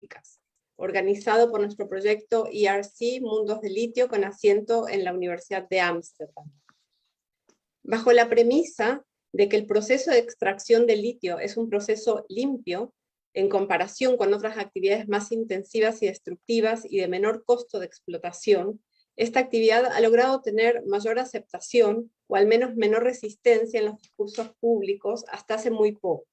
políticas, organizado por nuestro proyecto ERC Mundos de Litio, con asiento en la Universidad de Ámsterdam. Bajo la premisa de que el proceso de extracción de litio es un proceso limpio, en comparación con otras actividades más intensivas y destructivas y de menor costo de explotación, esta actividad ha logrado tener mayor aceptación, o al menos menor resistencia en los discursos públicos hasta hace muy poco.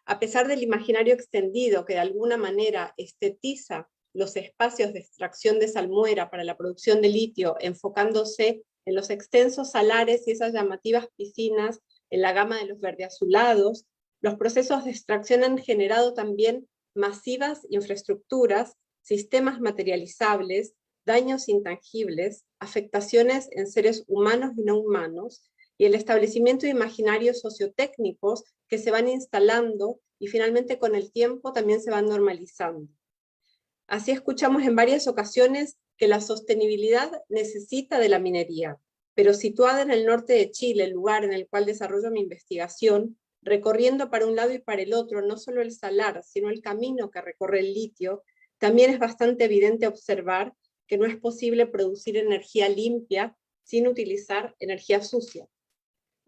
A pesar del imaginario extendido que de alguna manera estetiza los espacios de extracción de salmuera para la producción de litio, enfocándose en los extensos salares y esas llamativas piscinas en la gama de los verdeazulados, los procesos de extracción han generado también masivas infraestructuras, sistemas materializables, daños intangibles, afectaciones en seres humanos y no humanos, y el establecimiento de imaginarios sociotécnicos que se van instalando y finalmente con el tiempo también se van normalizando. Así escuchamos en varias ocasiones que la sostenibilidad necesita de la minería, pero situada en el norte de Chile, el lugar en el cual desarrollo mi investigación, recorriendo para un lado y para el otro no solo el salar, sino el camino que recorre el litio, también es bastante evidente observar que no es posible producir energía limpia sin utilizar energía sucia.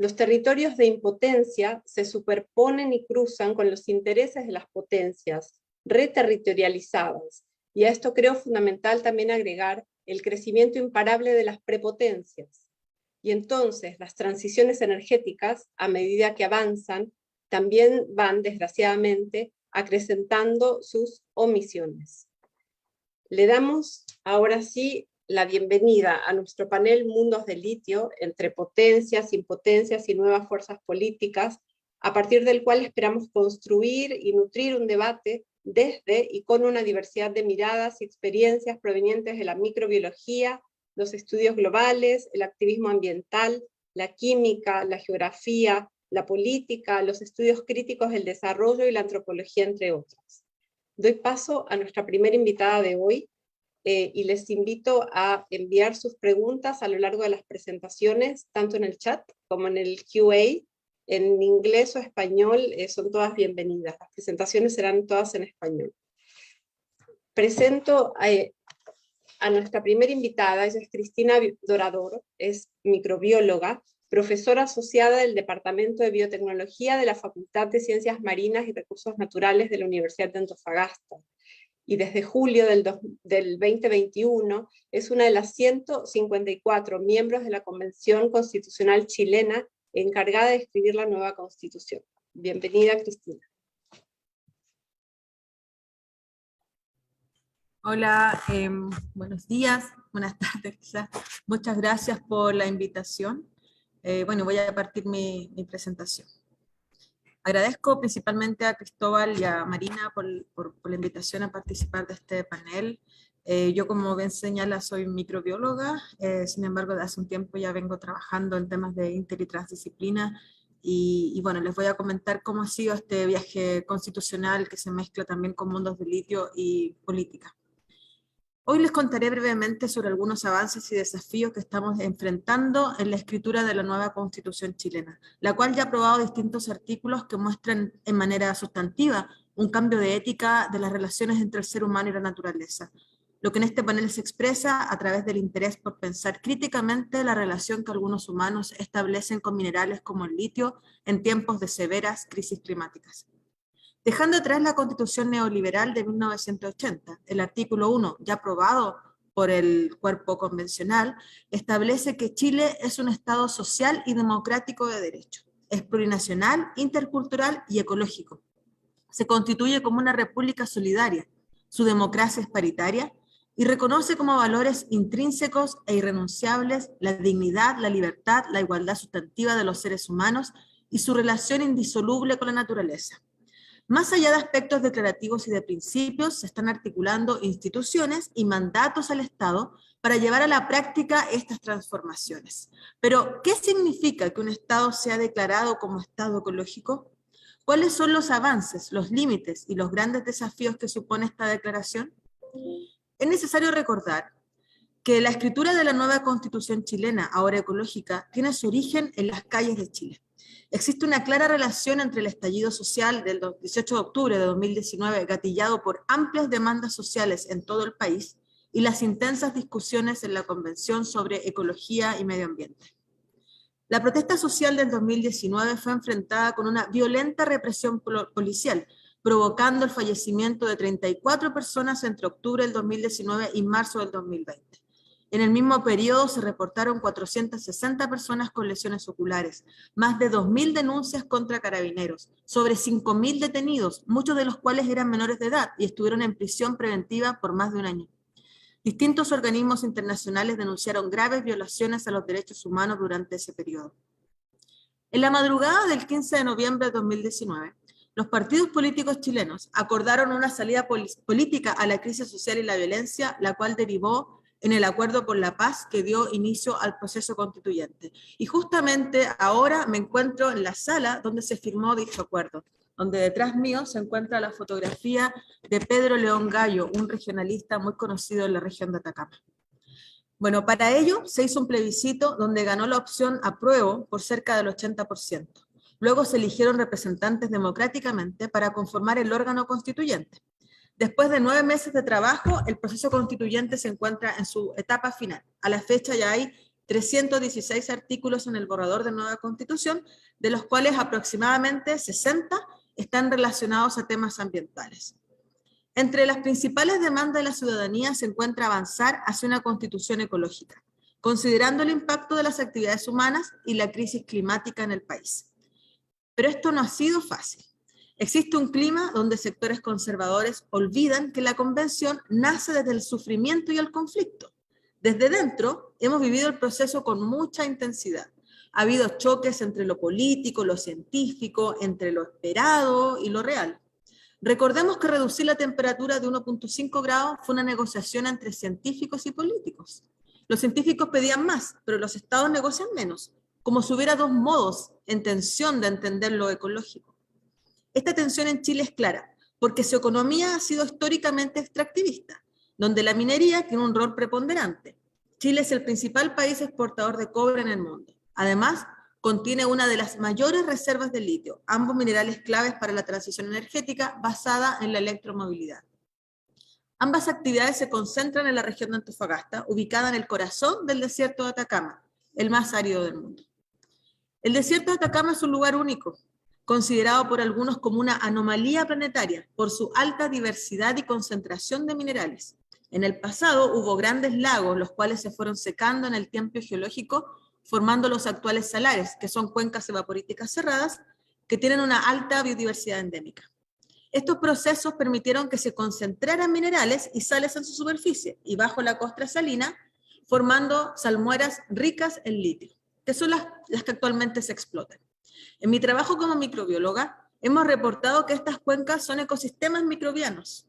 Los territorios de impotencia se superponen y cruzan con los intereses de las potencias, reterritorializadas, y a esto creo fundamental también agregar el crecimiento imparable de las prepotencias. Y entonces las transiciones energéticas, a medida que avanzan, también van, desgraciadamente, acrecentando sus omisiones. Le damos ahora sí la bienvenida a nuestro panel Mundos de Litio, entre potencias, impotencias y nuevas fuerzas políticas, a partir del cual esperamos construir y nutrir un debate desde y con una diversidad de miradas y experiencias provenientes de la microbiología, los estudios globales, el activismo ambiental, la química, la geografía, la política, los estudios críticos del desarrollo y la antropología, entre otras. Doy paso a nuestra primera invitada de hoy, y les invito a enviar sus preguntas a lo largo de las presentaciones, tanto en el chat como en el Q&A, en inglés o español, son todas bienvenidas. Las presentaciones serán todas en español. Presento a nuestra primera invitada. Ella es Cristina Dorador, es microbióloga, profesora asociada del Departamento de Biotecnología de la Facultad de Ciencias Marinas y Recursos Naturales de la Universidad de Antofagasta. Y desde julio del 2021 es una de las 154 miembros de la Convención Constitucional chilena encargada de escribir la nueva Constitución. Bienvenida, Cristina. Hola, buenos días, buenas tardes quizás. Muchas gracias por la invitación. Bueno, voy a partir mi presentación. Agradezco principalmente a Cristóbal y a Marina por la invitación a participar de este panel. Yo, como bien señala, soy microbióloga, sin embargo, de hace un tiempo ya vengo trabajando en temas de inter y transdisciplina, y bueno, les voy a comentar cómo ha sido este viaje constitucional que se mezcla también con mundos de litio y política. Hoy les contaré brevemente sobre algunos avances y desafíos que estamos enfrentando en la escritura de la nueva Constitución chilena, la cual ya ha aprobado distintos artículos que muestran en manera sustantiva un cambio de ética de las relaciones entre el ser humano y la naturaleza, lo que en este panel se expresa a través del interés por pensar críticamente la relación que algunos humanos establecen con minerales como el litio en tiempos de severas crisis climáticas. Dejando atrás la Constitución neoliberal de 1980, el artículo 1, ya aprobado por el cuerpo convencional, establece que Chile es un Estado social y democrático de derecho. Es plurinacional, intercultural y ecológico. Se constituye como una república solidaria. Su democracia es paritaria y reconoce como valores intrínsecos e irrenunciables la dignidad, la libertad, la igualdad sustantiva de los seres humanos y su relación indisoluble con la naturaleza. Más allá de aspectos declarativos y de principios, se están articulando instituciones y mandatos al Estado para llevar a la práctica estas transformaciones. Pero, ¿qué significa que un Estado sea declarado como Estado ecológico? ¿Cuáles son los avances, los límites y los grandes desafíos que supone esta declaración? Es necesario recordar que la escritura de la nueva Constitución chilena, ahora ecológica, tiene su origen en las calles de Chile. Existe una clara relación entre el estallido social del 18 de octubre de 2019, gatillado por amplias demandas sociales en todo el país, y las intensas discusiones en la Convención sobre Ecología y Medio Ambiente. La protesta social del 2019 fue enfrentada con una violenta represión policial, provocando el fallecimiento de 34 personas entre octubre del 2019 y marzo del 2020. En el mismo periodo se reportaron 460 personas con lesiones oculares, más de 2.000 denuncias contra carabineros, sobre 5.000 detenidos, muchos de los cuales eran menores de edad y estuvieron en prisión preventiva por más de un año. Distintos organismos internacionales denunciaron graves violaciones a los derechos humanos durante ese periodo. En la madrugada del 15 de noviembre de 2019, los partidos políticos chilenos acordaron una salida política a la crisis social y la violencia, la cual derivó en el Acuerdo por la Paz que dio inicio al proceso constituyente. Y justamente ahora me encuentro en la sala donde se firmó dicho acuerdo, donde detrás mío se encuentra la fotografía de Pedro León Gallo, un regionalista muy conocido en la región de Atacama. Bueno, para ello se hizo un plebiscito donde ganó la opción apruebo por cerca del 80%. Luego se eligieron representantes democráticamente para conformar el órgano constituyente. Después de 9 meses de trabajo, el proceso constituyente se encuentra en su etapa final. A la fecha ya hay 316 artículos en el borrador de nueva constitución, de los cuales aproximadamente 60 están relacionados a temas ambientales. Entre las principales demandas de la ciudadanía se encuentra avanzar hacia una constitución ecológica, considerando el impacto de las actividades humanas y la crisis climática en el país. Pero esto no ha sido fácil. Existe un clima donde sectores conservadores olvidan que la convención nace desde el sufrimiento y el conflicto. Desde dentro hemos vivido el proceso con mucha intensidad. Ha habido choques entre lo político, lo científico, entre lo esperado y lo real. Recordemos que reducir la temperatura de 1.5 grados fue una negociación entre científicos y políticos. Los científicos pedían más, pero los estados negocian menos, como si hubiera dos modos en tensión de entender lo ecológico. Esta tensión en Chile es clara, porque su economía ha sido históricamente extractivista, donde la minería tiene un rol preponderante. Chile es el principal país exportador de cobre en el mundo. Además, contiene una de las mayores reservas de litio, ambos minerales claves para la transición energética basada en la electromovilidad. Ambas actividades se concentran en la región de Antofagasta, ubicada en el corazón del desierto de Atacama, el más árido del mundo. El desierto de Atacama es un lugar único, considerado por algunos como una anomalía planetaria por su alta diversidad y concentración de minerales. En el pasado hubo grandes lagos, los cuales se fueron secando en el tiempo geológico, formando los actuales salares, que son cuencas evaporíticas cerradas, que tienen una alta biodiversidad endémica. Estos procesos permitieron que se concentraran minerales y sales en su superficie y bajo la costra salina, formando salmueras ricas en litio, que son las que actualmente se explotan. En mi trabajo como microbióloga, hemos reportado que estas cuencas son ecosistemas microbianos,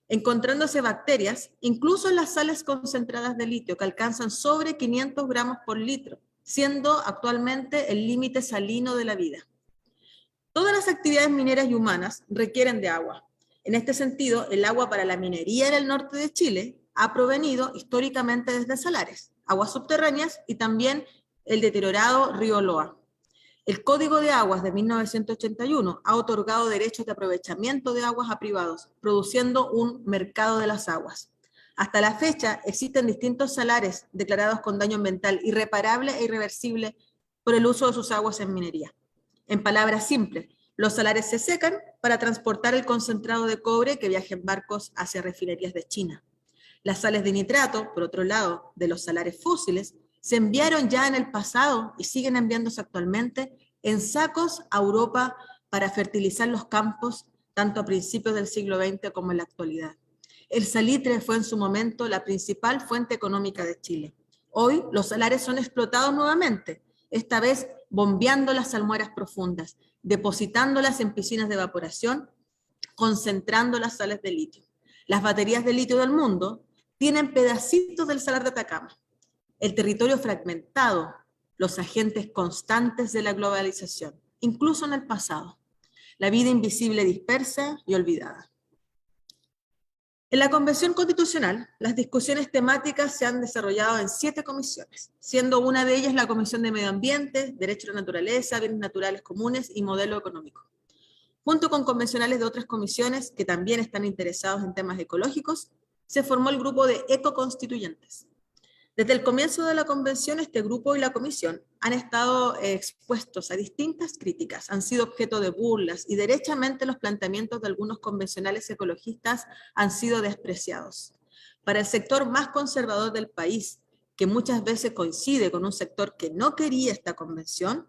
encontrándose bacterias, incluso en las sales concentradas de litio, que alcanzan sobre 500 gramos por litro, siendo actualmente el límite salino de la vida. Todas las actividades mineras y humanas requieren de agua. En este sentido, el agua para la minería en el norte de Chile ha provenido históricamente desde salares, aguas subterráneas y también el deteriorado río Loa. El Código de Aguas de 1981 ha otorgado derechos de aprovechamiento de aguas a privados, produciendo un mercado de las aguas. Hasta la fecha existen distintos salares declarados con daño ambiental irreparable e irreversible por el uso de sus aguas en minería. En palabras simples, los salares se secan para transportar el concentrado de cobre que viaja en barcos hacia refinerías de China. Las sales de nitrato, por otro lado, de los salares fósiles, se enviaron ya en el pasado y siguen enviándose actualmente en sacos a Europa para fertilizar los campos, tanto a principios del siglo XX como en la actualidad. El salitre fue en su momento la principal fuente económica de Chile. Hoy los salares son explotados nuevamente, esta vez bombeando las salmueras profundas, depositándolas en piscinas de evaporación, concentrando las sales de litio. Las baterías de litio del mundo tienen pedacitos del salar de Atacama. El territorio fragmentado, los agentes constantes de la globalización, incluso en el pasado. La vida invisible dispersa y olvidada. En la Convención Constitucional, las discusiones temáticas se han desarrollado en 7 comisiones, siendo una de ellas la Comisión de Medio Ambiente, Derecho a la Naturaleza, Bienes Naturales Comunes y Modelo Económico. Junto con convencionales de otras comisiones que también están interesados en temas ecológicos, se formó el grupo de ecoconstituyentes. Desde el comienzo de la convención, este grupo y la comisión han estado expuestos a distintas críticas, han sido objeto de burlas y derechamente los planteamientos de algunos convencionales ecologistas han sido despreciados. Para el sector más conservador del país, que muchas veces coincide con un sector que no quería esta convención,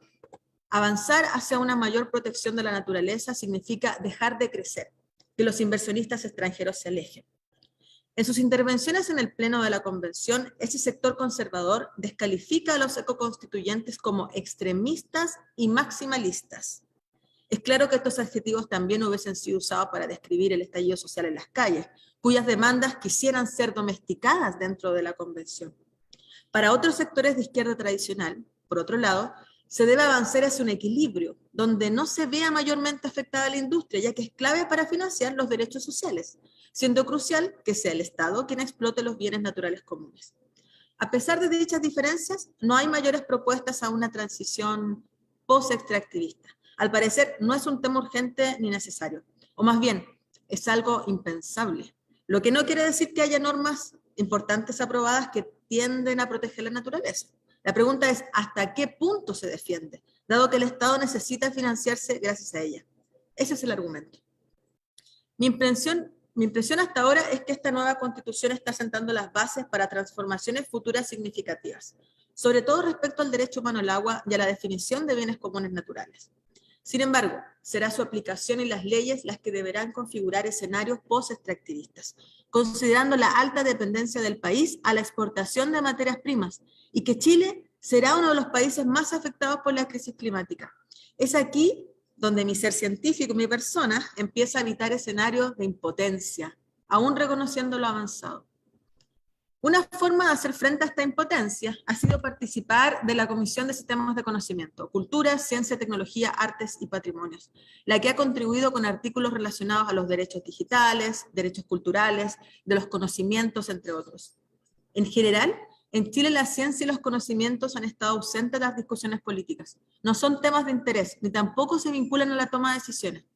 avanzar hacia una mayor protección de la naturaleza significa dejar de crecer, que los inversionistas extranjeros se alejen. En sus intervenciones en el Pleno de la Convención, ese sector conservador descalifica a los ecoconstituyentes como extremistas y maximalistas. Es claro que estos adjetivos también hubiesen sido usados para describir el estallido social en las calles, cuyas demandas quisieran ser domesticadas dentro de la Convención. Para otros sectores de izquierda tradicional, por otro lado, se debe avanzar hacia un equilibrio, donde no se vea mayormente afectada la industria, ya que es clave para financiar los derechos sociales, siendo crucial que sea el Estado quien explote los bienes naturales comunes. A pesar de dichas diferencias, no hay mayores propuestas a una transición post-extractivista. Al parecer, no es un tema urgente ni necesario, o más bien, es algo impensable. Lo que no quiere decir que haya normas importantes aprobadas que tienden a proteger la naturaleza. La pregunta es, ¿hasta qué punto se defiende? Dado que el Estado necesita financiarse gracias a ella. Ese es el argumento. Mi impresión hasta ahora es que esta nueva Constitución está sentando las bases para transformaciones futuras significativas, sobre todo respecto al derecho humano al agua y a la definición de bienes comunes naturales. Sin embargo, será su aplicación y las leyes las que deberán configurar escenarios post-extractivistas, considerando la alta dependencia del país a la exportación de materias primas y que Chile será uno de los países más afectados por la crisis climática. Es aquí donde mi ser científico, mi persona, empieza a evitar escenarios de impotencia, aún reconociendo lo avanzado. Una forma de hacer frente a esta impotencia ha sido participar de la Comisión de Sistemas de Conocimiento, Cultura, Ciencia, Tecnología, Artes y Patrimonios, la que ha contribuido con artículos relacionados a los derechos digitales, derechos culturales, de los conocimientos, entre otros. En general, en Chile la ciencia y los conocimientos han estado ausentes de las discusiones políticas. No son temas de interés, ni tampoco se vinculan a la toma de decisiones.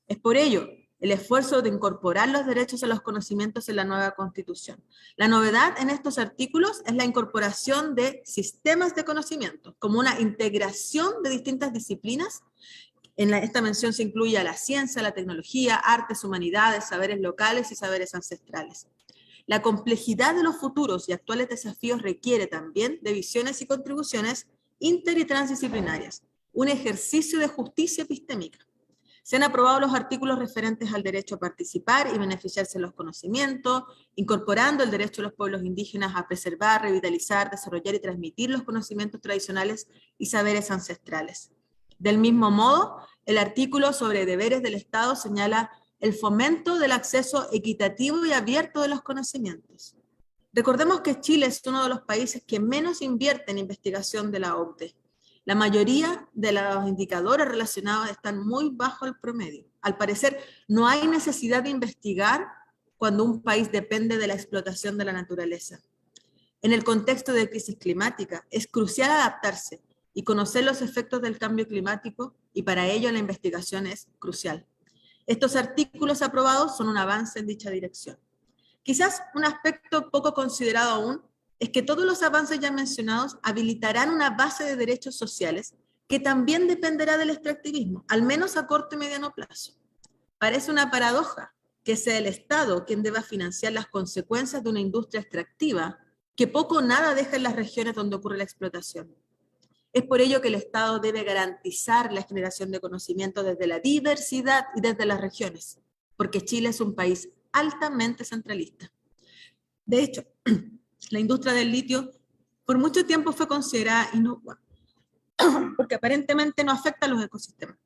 Es por ello el esfuerzo de incorporar los derechos a los conocimientos en la nueva Constitución. La novedad en estos artículos es la incorporación de sistemas de conocimiento, como una integración de distintas disciplinas. En esta mención se incluye a la ciencia, la tecnología, artes, humanidades, saberes locales y saberes ancestrales. La complejidad de los futuros y actuales desafíos requiere también de visiones y contribuciones inter- y transdisciplinarias, un ejercicio de justicia epistémica. Se han aprobado los artículos referentes al derecho a participar y beneficiarse de los conocimientos, incorporando el derecho de los pueblos indígenas a preservar, revitalizar, desarrollar y transmitir los conocimientos tradicionales y saberes ancestrales. Del mismo modo, el artículo sobre deberes del Estado señala el fomento del acceso equitativo y abierto de los conocimientos. Recordemos que Chile es uno de los países que menos invierte en investigación de la OCDE. La mayoría de los indicadores relacionados están muy bajo el promedio. Al parecer, no hay necesidad de investigar cuando un país depende de la explotación de la naturaleza. En el contexto de crisis climática, es crucial adaptarse y conocer los efectos del cambio climático, y para ello la investigación es crucial. Estos artículos aprobados son un avance en dicha dirección. Quizás un aspecto poco considerado aún es que todos los avances ya mencionados habilitarán una base de derechos sociales que también dependerá del extractivismo, al menos a corto y mediano plazo. Parece una paradoja que sea el Estado quien deba financiar las consecuencias de una industria extractiva que poco o nada deja en las regiones donde ocurre la explotación. Es por ello que el Estado debe garantizar la generación de conocimiento desde la diversidad y desde las regiones, porque Chile es un país altamente centralista. De hecho, la industria del litio por mucho tiempo fue considerada inocua, porque aparentemente no afecta a los ecosistemas.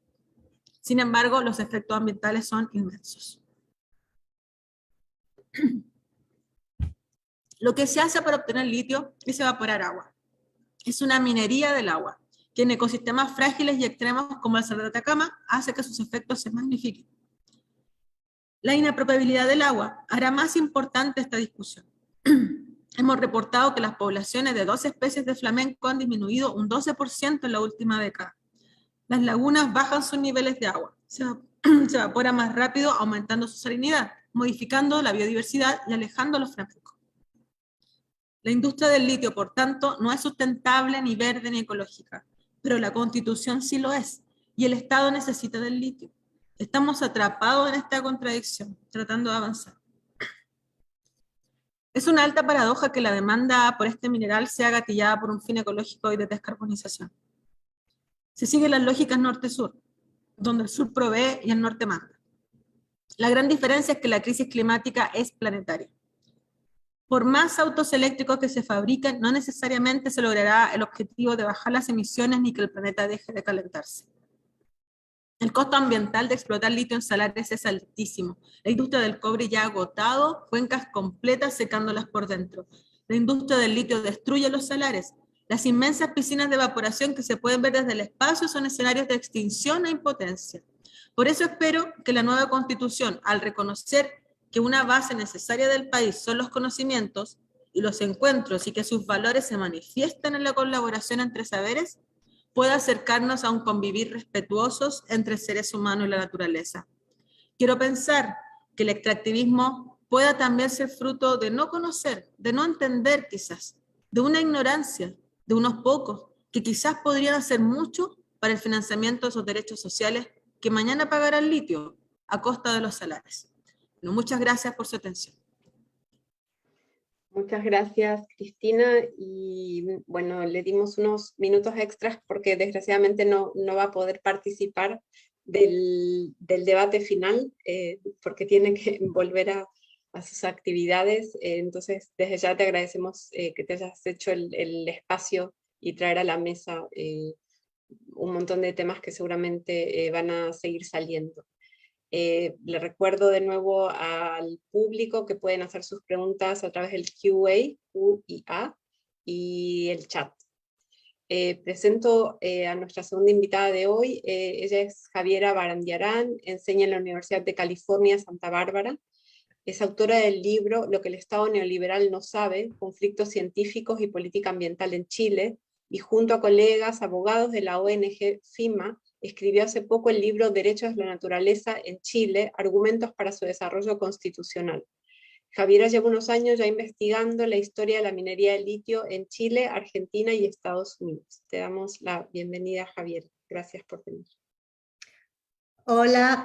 Sin embargo, los efectos ambientales son inmensos. Lo que se hace para obtener litio es evaporar agua. Es una minería del agua, que en ecosistemas frágiles y extremos como el Cerro de Atacama hace que sus efectos se magnifiquen. La inapropiabilidad del agua hará más importante esta discusión. Hemos reportado que las poblaciones de 2 especies de flamenco han disminuido un 12% en la última década. Las lagunas bajan sus niveles de agua, se evapora más rápido aumentando su salinidad, modificando la biodiversidad y alejando a los flamencos. La industria del litio, por tanto, no es sustentable, ni verde, ni ecológica, pero la Constitución sí lo es, y el Estado necesita del litio. Estamos atrapados en esta contradicción, tratando de avanzar. Es una alta paradoja que la demanda por este mineral sea gatillada por un fin ecológico y de descarbonización. Se siguen las lógicas norte-sur, donde el sur provee y el norte manda. La gran diferencia es que la crisis climática es planetaria. Por más autos eléctricos que se fabriquen, no necesariamente se logrará el objetivo de bajar las emisiones ni que el planeta deje de calentarse. El costo ambiental de explotar litio en salares es altísimo. La industria del cobre ya ha agotado cuencas completas secándolas por dentro. La industria del litio destruye los salares. Las inmensas piscinas de evaporación que se pueden ver desde el espacio son escenarios de extinción e impotencia. Por eso espero que la nueva Constitución, al reconocer que una base necesaria del país son los conocimientos y los encuentros y que sus valores se manifiestan en la colaboración entre saberes, pueda acercarnos a un convivir respetuosos entre seres humanos y la naturaleza. Quiero pensar que el extractivismo pueda también ser fruto de no conocer, de no entender quizás, de una ignorancia, de unos pocos, que quizás podrían hacer mucho para el financiamiento de esos derechos sociales que mañana pagarán litio a costa de los salarios. Bueno, muchas gracias por su atención. Muchas gracias, Cristina, y bueno, le dimos unos minutos extras porque desgraciadamente no va a poder participar del debate final, porque tiene que volver a sus actividades, entonces desde ya te agradecemos que te hayas hecho el espacio y traer a la mesa un montón de temas que seguramente van a seguir saliendo. Le recuerdo de nuevo al público que pueden hacer sus preguntas a través del QA y el chat. Presento a nuestra segunda invitada de hoy. Ella es Javiera Barandiarán, enseña en la Universidad de California, Santa Bárbara. Es autora del libro Lo que el Estado neoliberal no sabe, conflictos científicos y política ambiental en Chile, y junto a colegas abogados de la ONG FIMA, escribió hace poco el libro Derechos de la Naturaleza en Chile, argumentos para su desarrollo constitucional. Javiera lleva unos años ya investigando la historia de la minería de litio en Chile, Argentina y Estados Unidos. Te damos la bienvenida, Javiera. Gracias por venir. Hola,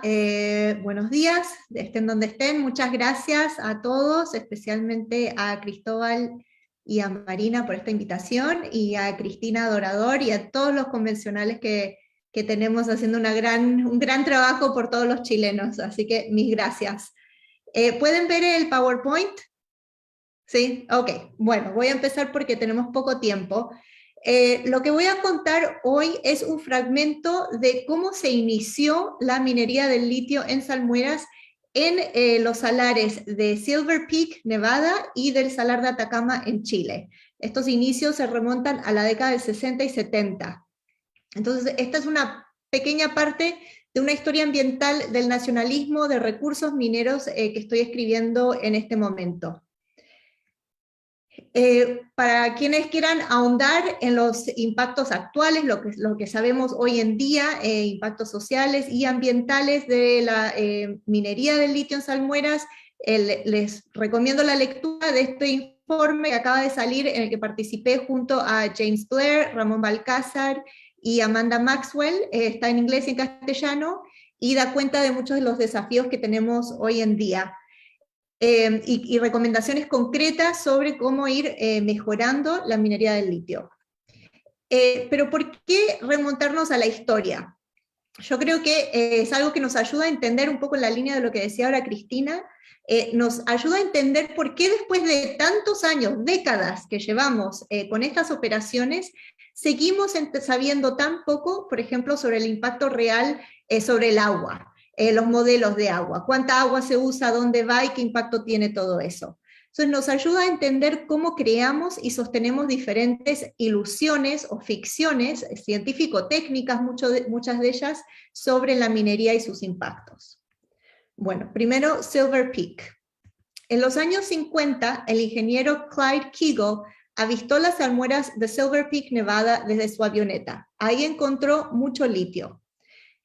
buenos días, estén donde estén. Muchas gracias a todos, especialmente a Cristóbal y a Marina por esta invitación, y a Cristina Dorador y a todos los convencionales que tenemos haciendo un gran trabajo por todos los chilenos, así que mis gracias. ¿Pueden ver el PowerPoint? ¿Sí? Ok, bueno, voy a empezar porque tenemos poco tiempo. Lo que voy a contar hoy es un fragmento de cómo se inició la minería del litio en salmueras en los salares de Silver Peak, Nevada, y del Salar de Atacama en Chile. Estos inicios se remontan a la década del 60 y 70. Entonces, esta es una pequeña parte de una historia ambiental del nacionalismo de recursos mineros que estoy escribiendo en este momento. Para quienes quieran ahondar en los impactos actuales, lo que sabemos hoy en día, impactos sociales y ambientales de la minería del litio en salmueras, les recomiendo la lectura de este informe que acaba de salir, en el que participé junto a James Blair, Ramón Balcázar y Amanda Maxwell. Está en inglés y en castellano, y da cuenta de muchos de los desafíos que tenemos hoy en día. Y recomendaciones concretas sobre cómo ir mejorando la minería del litio. Pero ¿por qué remontarnos a la historia? Yo creo que es algo que nos ayuda a entender un poco en la línea de lo que decía ahora Cristina, nos ayuda a entender por qué después de tantos años, décadas que llevamos con estas operaciones, seguimos sabiendo tan poco, por ejemplo, sobre el impacto real sobre el agua. Los modelos de agua, cuánta agua se usa, dónde va y qué impacto tiene todo eso. Entonces nos ayuda a entender cómo creamos y sostenemos diferentes ilusiones o ficciones científico-técnicas, muchas de ellas, sobre la minería y sus impactos. Bueno, primero Silver Peak. En los años 50, el ingeniero Clyde Kegel avistó las salmueras de Silver Peak, Nevada, desde su avioneta. Ahí encontró mucho litio.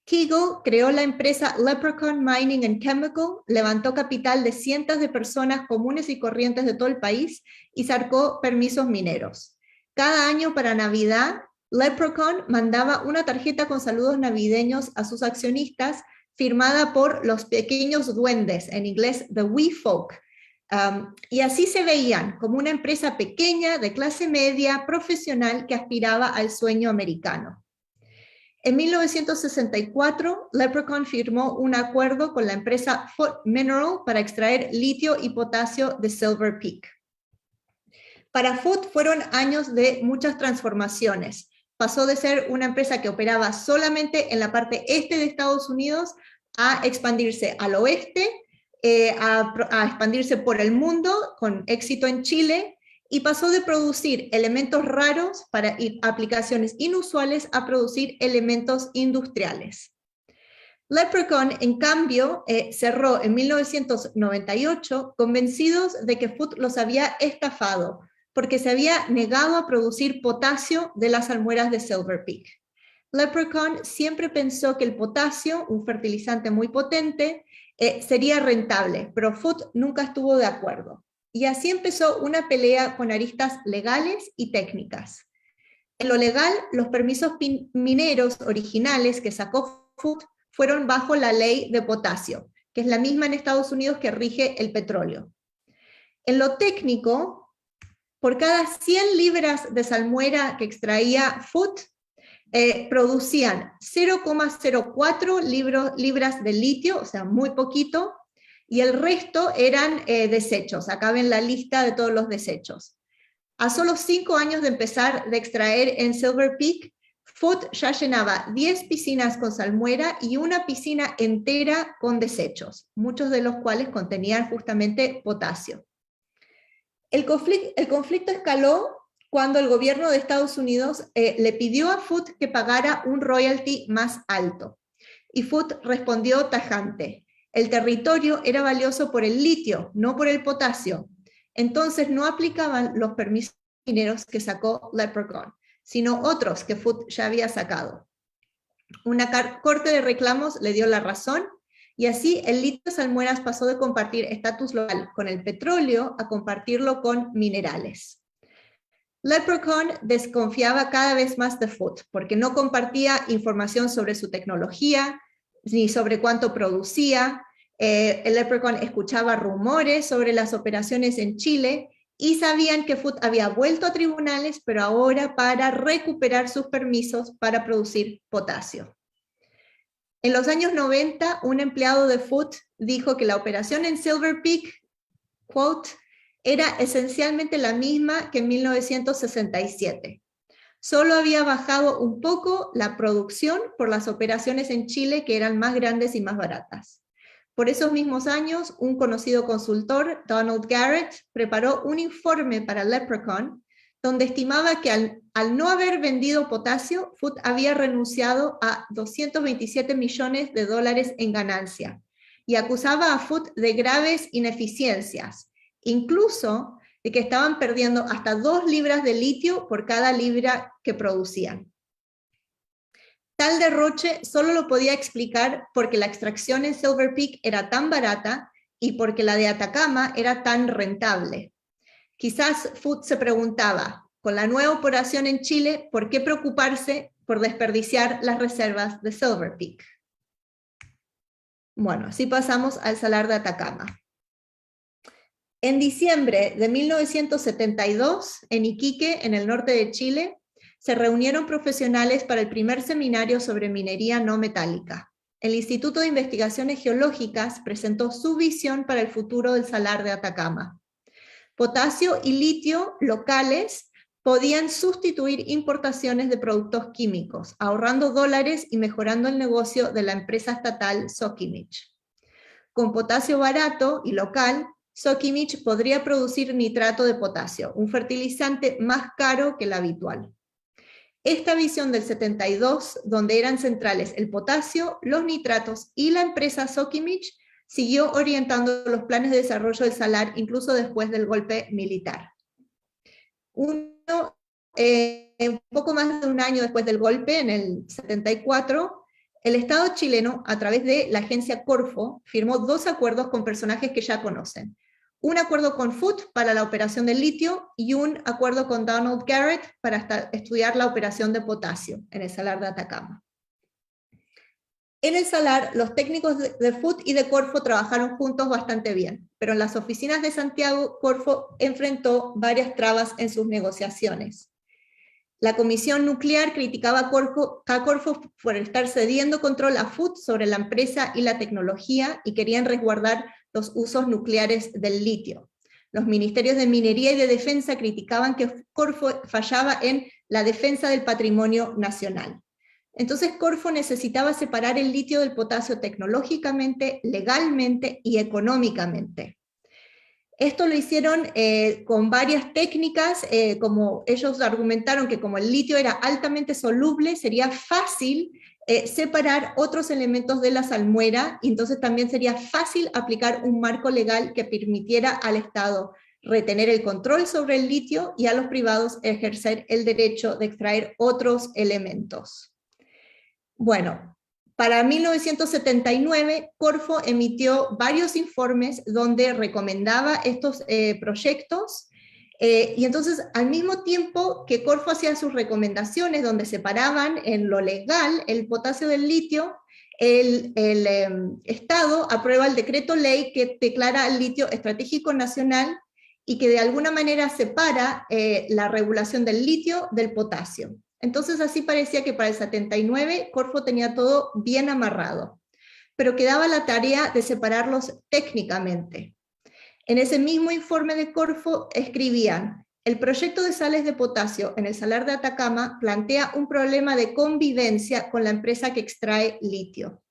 Kegel creó la empresa Leprechaun Mining and Chemical, levantó capital de cientos de personas comunes y corrientes de todo el país y sacó permisos mineros. Cada año para Navidad, Leprechaun mandaba una tarjeta con saludos navideños a sus accionistas, firmada por los pequeños duendes, en inglés The Wee Folk. Y así se veían, como una empresa pequeña, de clase media, profesional, que aspiraba al sueño americano. En 1964, Leprechaun firmó un acuerdo con la empresa Foot Mineral para extraer litio y potasio de Silver Peak. Para Foot fueron años de muchas transformaciones. Pasó de ser una empresa que operaba solamente en la parte este de Estados Unidos a expandirse al oeste, a expandirse por el mundo, con éxito en Chile, y pasó de producir elementos raros para aplicaciones inusuales a producir elementos industriales. Leprechaun, en cambio, cerró en 1998 convencidos de que Foot los había estafado, porque se había negado a producir potasio de las salmueras de Silver Peak. Leprechaun siempre pensó que el potasio, un fertilizante muy potente, sería rentable, pero Foot nunca estuvo de acuerdo. Y así empezó una pelea con aristas legales y técnicas. En lo legal, los permisos mineros originales que sacó Foot fueron bajo la ley de potasio, que es la misma en Estados Unidos que rige el petróleo. En lo técnico, por cada 100 libras de salmuera que extraía Foot, producían 0,04 libras de litio, o sea, muy poquito, y el resto eran desechos. Acá ven la lista de todos los desechos. A solo 5 años de empezar de extraer en Silver Peak, Foot ya llenaba 10 piscinas con salmuera y una piscina entera con desechos, muchos de los cuales contenían justamente potasio. El conflicto escaló cuando el gobierno de Estados Unidos le pidió a Foot que pagara un royalty más alto. Y Foot respondió tajante: el territorio era valioso por el litio, no por el potasio. Entonces no aplicaban los permisos mineros que sacó Leprechaun, sino otros que Foot ya había sacado. Una corte de reclamos le dio la razón, y así el litio de salmueras pasó de compartir estatus local con el petróleo a compartirlo con minerales. Leprechaun desconfiaba cada vez más de Foot, porque no compartía información sobre su tecnología, ni sobre cuánto producía. El Leprechaun escuchaba rumores sobre las operaciones en Chile, y sabían que Foot había vuelto a tribunales, pero ahora para recuperar sus permisos para producir potasio. En los años 90, un empleado de Foot dijo que la operación en Silver Peak, quote, era esencialmente la misma que en 1967. Solo había bajado un poco la producción por las operaciones en Chile, que eran más grandes y más baratas. Por esos mismos años, un conocido consultor, Donald Garrett, preparó un informe para Leprechaun, donde estimaba que al no haber vendido potasio, Foot había renunciado a $227 millones en ganancia, y acusaba a Foot de graves ineficiencias, incluso de que estaban perdiendo hasta 2 libras de litio por cada libra que producían. Tal derroche solo lo podía explicar porque la extracción en Silver Peak era tan barata y porque la de Atacama era tan rentable. Quizás Foot se preguntaba, con la nueva operación en Chile, ¿por qué preocuparse por desperdiciar las reservas de Silver Peak? Bueno, así pasamos al Salar de Atacama. En diciembre de 1972, en Iquique, en el norte de Chile, se reunieron profesionales para el primer seminario sobre minería no metálica. El Instituto de Investigaciones Geológicas presentó su visión para el futuro del Salar de Atacama. Potasio y litio locales podían sustituir importaciones de productos químicos, ahorrando dólares y mejorando el negocio de la empresa estatal Sokimich. Con potasio barato y local, Sokimich podría producir nitrato de potasio, un fertilizante más caro que el habitual. Esta visión del 72, donde eran centrales el potasio, los nitratos y la empresa Sokimich, siguió orientando los planes de desarrollo del salar incluso después del golpe militar. Un poco más de un año después del golpe, en el 74, el Estado chileno, a través de la agencia Corfo, firmó 2 acuerdos con personajes que ya conocen. Un acuerdo con Foote para la operación del litio y un acuerdo con Donald Garrett para estudiar la operación de potasio en el salar de Atacama. En el salar, los técnicos de Foote y de Corfo trabajaron juntos bastante bien, pero en las oficinas de Santiago, Corfo enfrentó varias trabas en sus negociaciones. La Comisión Nuclear criticaba a Corfo por estar cediendo control a Foote sobre la empresa y la tecnología y querían resguardar los usos nucleares del litio. Los ministerios de Minería y de Defensa criticaban que Corfo fallaba en la defensa del patrimonio nacional. Entonces Corfo necesitaba separar el litio del potasio tecnológicamente, legalmente y económicamente. Esto lo hicieron con varias técnicas, como ellos argumentaron que como el litio era altamente soluble, sería fácil separar otros elementos de la salmuera, y entonces también sería fácil aplicar un marco legal que permitiera al Estado retener el control sobre el litio y a los privados ejercer el derecho de extraer otros elementos. Bueno, para 1979, Corfo emitió varios informes donde recomendaba estos proyectos, y entonces al mismo tiempo que Corfo hacía sus recomendaciones donde separaban en lo legal el potasio del litio, el Estado aprueba el decreto ley que declara el litio estratégico nacional y que de alguna manera separa la regulación del litio del potasio. Entonces así parecía que para el 79 Corfo tenía todo bien amarrado, pero quedaba la tarea de separarlos técnicamente. En ese mismo informe de Corfo escribían: el proyecto de sales de potasio en el salar de Atacama plantea un problema de convivencia con la empresa que extrae litio.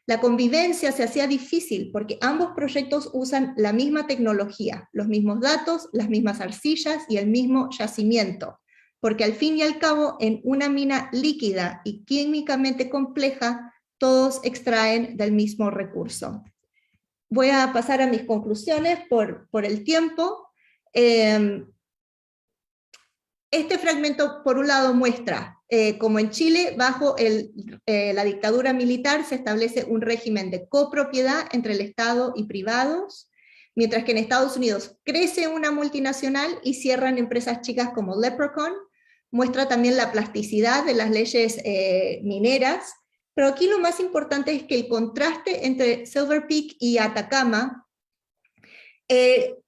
La convivencia se hacía difícil porque ambos proyectos usan la misma tecnología, los mismos datos, las mismas arcillas y el mismo yacimiento, porque al fin y al cabo, en una mina líquida y químicamente compleja, todos extraen del mismo recurso. Voy a pasar a mis conclusiones por el tiempo. Este fragmento, por un lado, muestra cómo en Chile, bajo la dictadura militar, se establece un régimen de copropiedad entre el Estado y privados, mientras que en Estados Unidos crece una multinacional y cierran empresas chicas como Leprechaun. Muestra también la plasticidad de las leyes mineras, pero aquí lo más importante es que el contraste entre Silver Peak y Atacama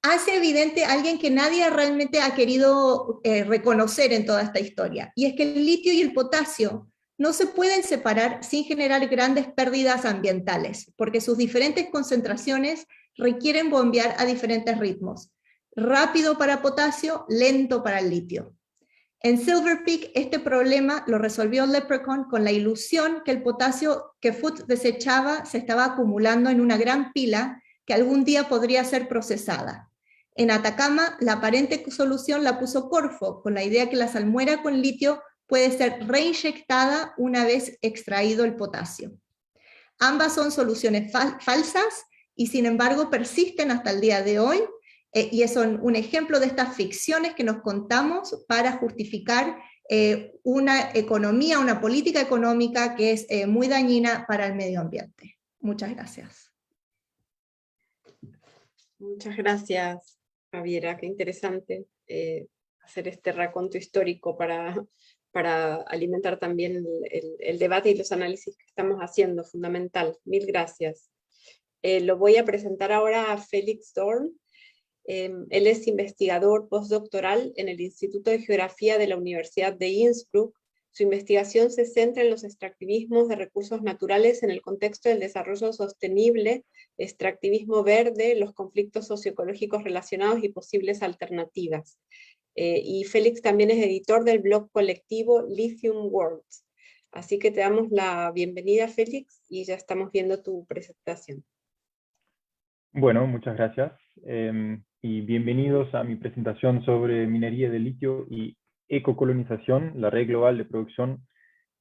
hace evidente a alguien que nadie realmente ha querido reconocer en toda esta historia, y es que el litio y el potasio no se pueden separar sin generar grandes pérdidas ambientales, porque sus diferentes concentraciones requieren bombear a diferentes ritmos. Rápido para potasio, lento para el litio. En Silver Peak, este problema lo resolvió Leprechaun con la ilusión que el potasio que Foote desechaba se estaba acumulando en una gran pila que algún día podría ser procesada. En Atacama, la aparente solución la puso Corfo, con la idea que la salmuera con litio puede ser reinyectada una vez extraído el potasio. Ambas son soluciones falsas y sin embargo persisten hasta el día de hoy, y son un ejemplo de estas ficciones que nos contamos para justificar una economía, una política económica que es muy dañina para el medio ambiente. Muchas gracias. Muchas gracias, Javiera. Qué interesante hacer este raconto histórico para alimentar también el debate y los análisis que estamos haciendo, fundamental. Mil gracias. Lo voy a presentar ahora a Félix Dorn. Él es investigador postdoctoral en el Instituto de Geografía de la Universidad de Innsbruck. Su investigación se centra en los extractivismos de recursos naturales en el contexto del desarrollo sostenible, extractivismo verde, los conflictos socioecológicos relacionados y posibles alternativas. Y Félix también es editor del blog colectivo Lithium Worlds. Así que te damos la bienvenida, Félix, y ya estamos viendo tu presentación. Bueno, muchas gracias. Y bienvenidos a mi presentación sobre minería de litio y ecocolonización, la red global de producción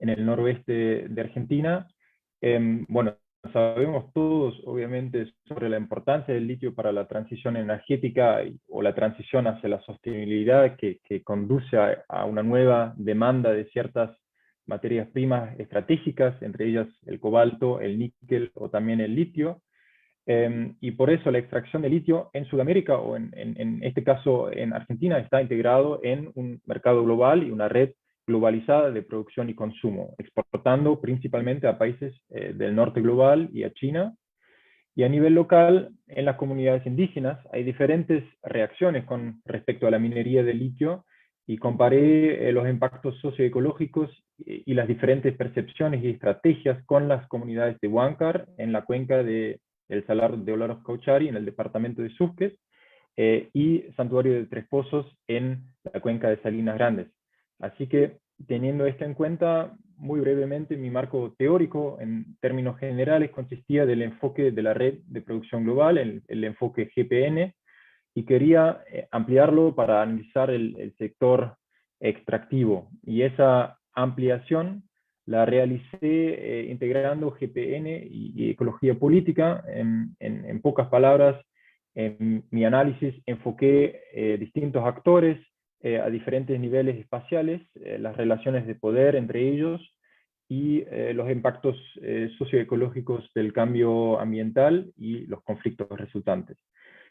en el noroeste de Argentina. Bueno, sabemos todos, obviamente, sobre la importancia del litio para la transición energética o la transición hacia la sostenibilidad que conduce a una nueva demanda de ciertas materias primas estratégicas, entre ellas el cobalto, el níquel o también el litio. Y por eso la extracción de litio en Sudamérica, o en este caso en Argentina, está integrado en un mercado global y una red globalizada de producción y consumo, exportando principalmente a países del norte global y a China. Y a nivel local, en las comunidades indígenas, hay diferentes reacciones con respecto a la minería de litio, y comparé los impactos socioecológicos y las diferentes percepciones y estrategias con las comunidades de Huáncar, en la cuenca del Salar de Olaroz Cauchari, en el departamento de Susques, y Santuario de Tres Pozos, en la cuenca de Salinas Grandes. Así que, teniendo esto en cuenta, muy brevemente, mi marco teórico, en términos generales, consistía del enfoque de la red de producción global, el enfoque GPN, y quería ampliarlo para analizar el sector extractivo. Y esa ampliación la realicé integrando GPN y ecología política. En pocas palabras, en mi análisis enfoqué distintos actores a diferentes niveles espaciales, las relaciones de poder entre ellos y los impactos socioecológicos del cambio ambiental y los conflictos resultantes.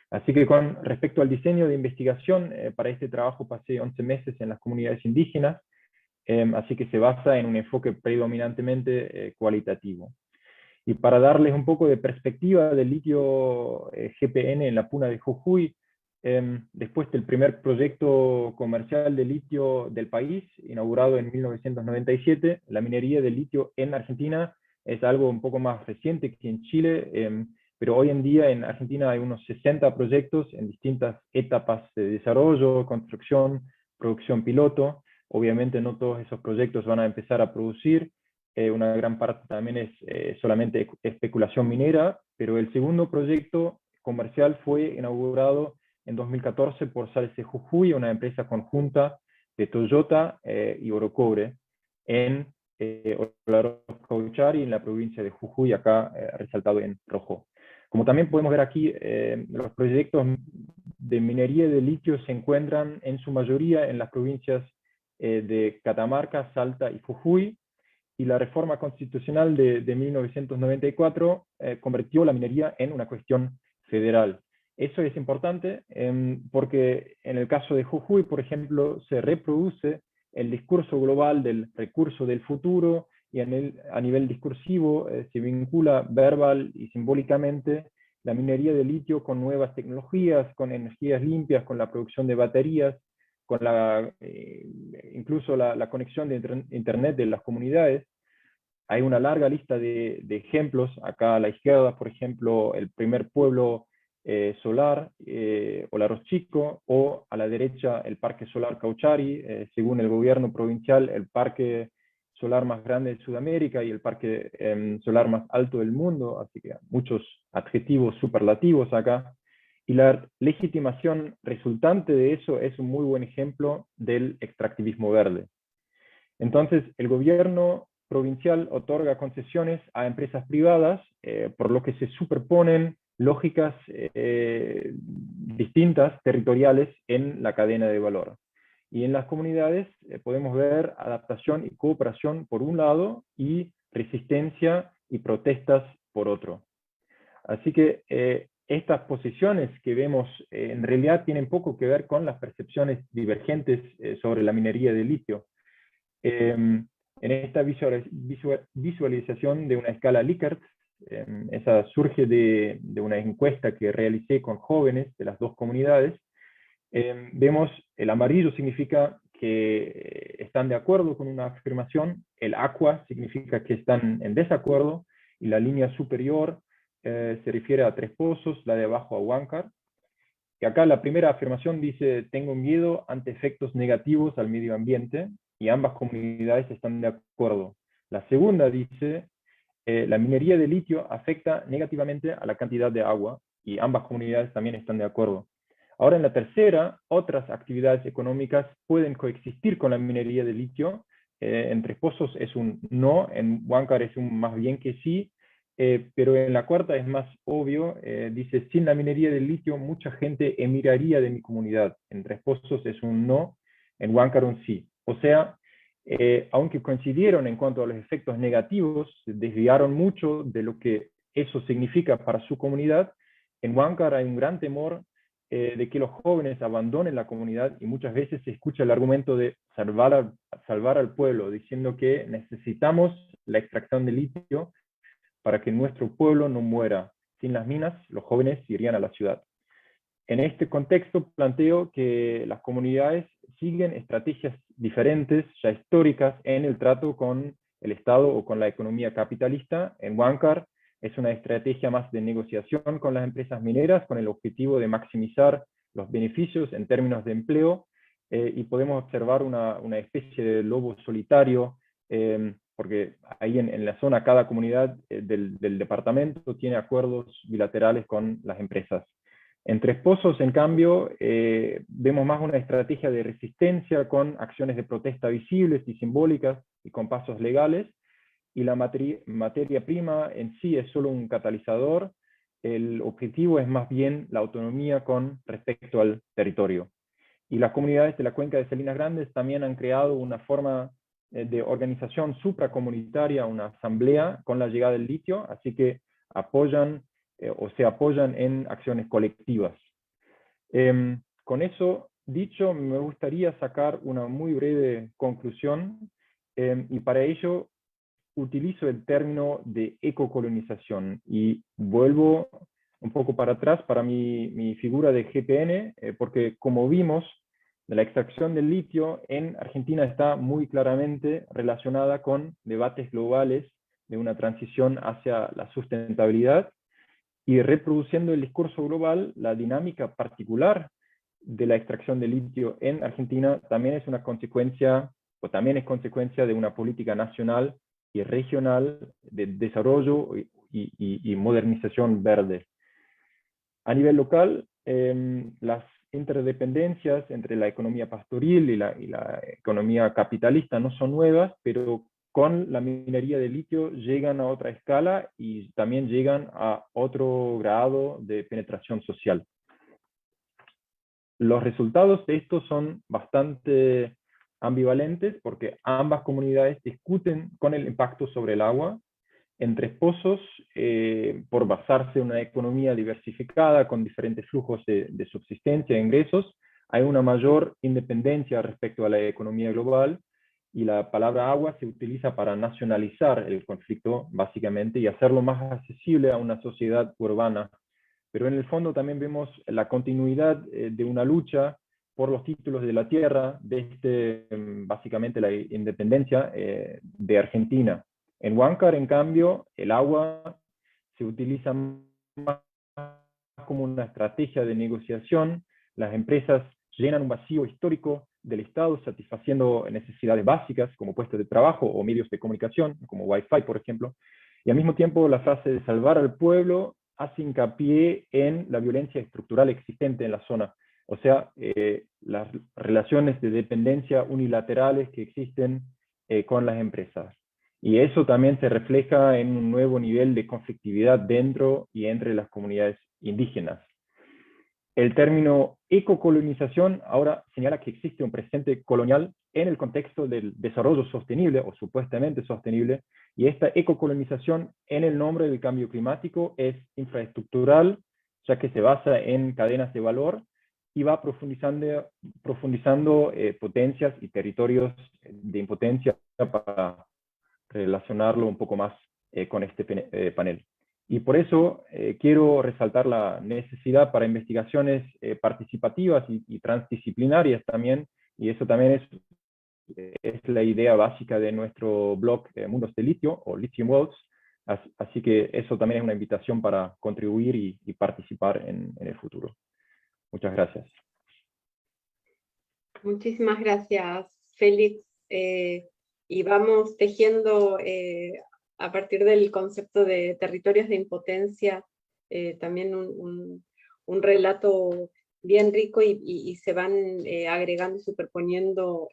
Así que con respecto al diseño de investigación, para este trabajo pasé 11 meses en las comunidades indígenas, así que se basa en un enfoque predominantemente cualitativo. Y para darles un poco de perspectiva del litio GPN en la Puna de Jujuy, después del primer proyecto comercial de litio del país, inaugurado en 1997, la minería de litio en Argentina es algo un poco más reciente que en Chile, pero hoy en día en Argentina hay unos 60 proyectos en distintas etapas de desarrollo, construcción, producción piloto. Obviamente no todos esos proyectos van a empezar a producir, una gran parte también es solamente especulación minera, pero el segundo proyecto comercial fue inaugurado en 2014 por Salce Jujuy, una empresa conjunta de Toyota y Orocobre, en Olaroz Cauchari, en la provincia de Jujuy, acá resaltado en rojo. Como también podemos ver aquí, los proyectos de minería de litio se encuentran en su mayoría en las provincias de Catamarca, Salta y Jujuy, y la reforma constitucional de 1994 convirtió la minería en una cuestión federal. Eso es importante porque en el caso de Jujuy, por ejemplo, se reproduce el discurso global del recurso del futuro, y a nivel discursivo se vincula verbal y simbólicamente la minería de litio con nuevas tecnologías, con energías limpias, con la producción de baterías, con incluso la conexión de Internet de las comunidades. Hay una larga lista de ejemplos. Acá a la izquierda, por ejemplo, el primer pueblo solar, Olaroz Chico, o a la derecha el Parque Solar Cauchari, según el gobierno provincial, el parque solar más grande de Sudamérica y el parque solar más alto del mundo, así que muchos adjetivos superlativos acá. Y la legitimación resultante de eso es un muy buen ejemplo del extractivismo verde. Entonces, el gobierno provincial otorga concesiones a empresas privadas, por lo que se superponen lógicas distintas, territoriales, en la cadena de valor. Y en las comunidades podemos ver adaptación y cooperación por un lado, y resistencia y protestas por otro. Así que estas posiciones que vemos en realidad tienen poco que ver con las percepciones divergentes sobre la minería de litio. En esta visualización de una escala Likert, esa surge de una encuesta que realicé con jóvenes de las dos comunidades. Vemos el amarillo significa que están de acuerdo con una afirmación, el aqua significa que están en desacuerdo, y la línea superior se refiere a Tres Pozos, la de abajo a Huáncar. Y acá la primera afirmación dice: tengo miedo ante efectos negativos al medio ambiente, y ambas comunidades están de acuerdo. La segunda dice: la minería de litio afecta negativamente a la cantidad de agua, y ambas comunidades también están de acuerdo. Ahora, en la tercera, otras actividades económicas pueden coexistir con la minería de litio. En Tres Pozos es un no, en Huáncar es un más bien que sí, Pero en la cuarta es más obvio, dice, sin la minería del litio mucha gente emigraría de mi comunidad. En Tres Pozos es un no, en Huáncar un sí. O sea, aunque coincidieron en cuanto a los efectos negativos, se desviaron mucho de lo que eso significa para su comunidad. En Huáncar hay un gran temor de que los jóvenes abandonen la comunidad, y muchas veces se escucha el argumento de salvar al pueblo, diciendo que necesitamos la extracción de litio para que nuestro pueblo no muera. Sin las minas, los jóvenes irían a la ciudad. En este contexto planteo que las comunidades siguen estrategias diferentes, ya históricas, en el trato con el Estado o con la economía capitalista. En Huáncar es una estrategia más de negociación con las empresas mineras, con el objetivo de maximizar los beneficios en términos de empleo, y podemos observar una especie de lobo solitario, porque ahí en la zona cada comunidad del departamento tiene acuerdos bilaterales con las empresas. En Tres Pozos, en cambio, vemos más una estrategia de resistencia con acciones de protesta visibles y simbólicas y con pasos legales, y la materia prima en sí es solo un catalizador. El objetivo es más bien la autonomía con respecto al territorio. Y las comunidades de la cuenca de Salinas Grandes también han creado una forma de organización supracomunitaria, una asamblea con la llegada del litio, así que apoyan o se apoyan en acciones colectivas. Con eso dicho, me gustaría sacar una muy breve conclusión, y para ello utilizo el término de ecocolonización y vuelvo un poco para atrás para mi figura de GPN, porque como vimos, la extracción del litio en Argentina está muy claramente relacionada con debates globales de una transición hacia la sustentabilidad, y reproduciendo el discurso global, la dinámica particular de la extracción de litio en Argentina también es una consecuencia, o también es consecuencia de una política nacional y regional de desarrollo y modernización verde. A nivel local, las interdependencias entre la economía pastoril y la economía capitalista no son nuevas, pero con la minería de litio llegan a otra escala y también llegan a otro grado de penetración social. Los resultados de esto son bastante ambivalentes porque ambas comunidades discuten con el impacto sobre el agua. En Tres Pozos, por basarse en una economía diversificada con diferentes flujos de subsistencia e ingresos, hay una mayor independencia respecto a la economía global, y la palabra agua se utiliza para nacionalizar el conflicto, básicamente, y hacerlo más accesible a una sociedad urbana. Pero en el fondo también vemos la continuidad de una lucha por los títulos de la tierra, desde básicamente la independencia de Argentina. En Huáncar, en cambio, el agua se utiliza más como una estrategia de negociación. Las empresas llenan un vacío histórico del Estado, satisfaciendo necesidades básicas como puestos de trabajo o medios de comunicación, como Wi-Fi, por ejemplo. Y al mismo tiempo, la frase de salvar al pueblo hace hincapié en la violencia estructural existente en la zona. O sea, las relaciones de dependencia unilaterales que existen con las empresas. Y eso también se refleja en un nuevo nivel de conflictividad dentro y entre las comunidades indígenas. El término ecocolonización ahora señala que existe un presente colonial en el contexto del desarrollo sostenible o supuestamente sostenible, y esta ecocolonización en el nombre del cambio climático es infraestructural, ya que se basa en cadenas de valor y va profundizando potencias y territorios de impotencia, para relacionarlo un poco más con este panel. Y por eso quiero resaltar la necesidad para investigaciones participativas y transdisciplinarias también, y eso también es la idea básica de nuestro blog Mundos de Litio, o Lithium Worlds. Así que eso también es una invitación para contribuir y participar en el futuro. Muchas gracias. Muchísimas gracias, Félix. Y vamos tejiendo a partir del concepto de territorios de impotencia, también un relato bien rico, y se van agregando y superponiendo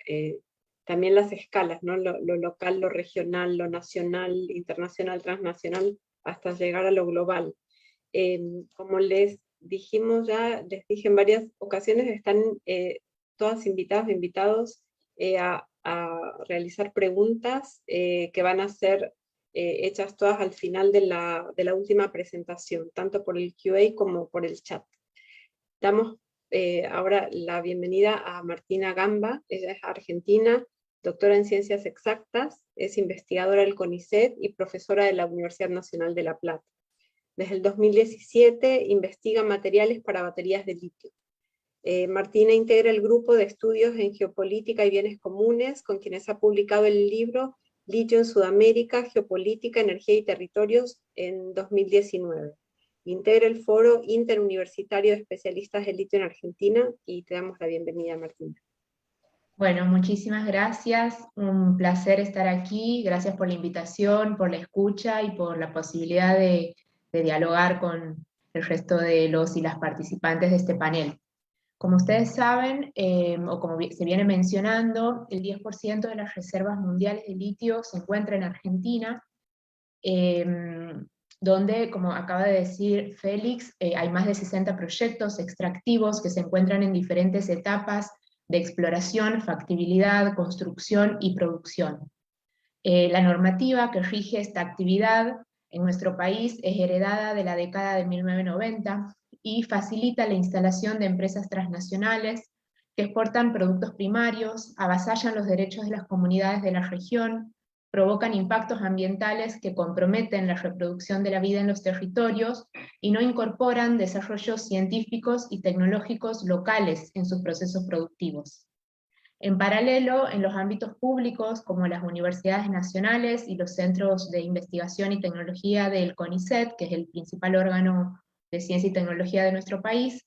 también las escalas, ¿no? Lo local, lo regional, lo nacional, internacional, transnacional, hasta llegar a lo global. Como les dijimos ya, les dije en varias ocasiones, están todas invitadas, invitados a realizar preguntas que van a ser hechas todas al final de la última presentación, tanto por el QA como por el chat. Damos ahora la bienvenida a Martina Gamba. Ella es argentina, doctora en Ciencias Exactas, es investigadora del CONICET y profesora de la Universidad Nacional de La Plata. Desde el 2017 investiga materiales para baterías de litio. Martina integra el grupo de estudios en geopolítica y bienes comunes, con quienes ha publicado el libro Litio en Sudamérica, Geopolítica, Energía y Territorios en 2019. Integra el Foro Interuniversitario de Especialistas de Litio en Argentina, y te damos la bienvenida, Martina. Bueno, muchísimas gracias, un placer estar aquí, gracias por la invitación, por la escucha y por la posibilidad de dialogar con el resto de los y las participantes de este panel. Como ustedes saben, o como se viene mencionando, el 10% de las reservas mundiales de litio se encuentra en Argentina, donde, como acaba de decir Félix, hay más de 60 proyectos extractivos que se encuentran en diferentes etapas de exploración, factibilidad, construcción y producción. La normativa que rige esta actividad en nuestro país es heredada de la década de 1990 y facilita la instalación de empresas transnacionales que exportan productos primarios, avasallan los derechos de las comunidades de la región, provocan impactos ambientales que comprometen la reproducción de la vida en los territorios y no incorporan desarrollos científicos y tecnológicos locales en sus procesos productivos. En paralelo, en los ámbitos públicos, como las universidades nacionales y los centros de investigación y tecnología del CONICET, que es el principal órgano de ciencia y tecnología de nuestro país,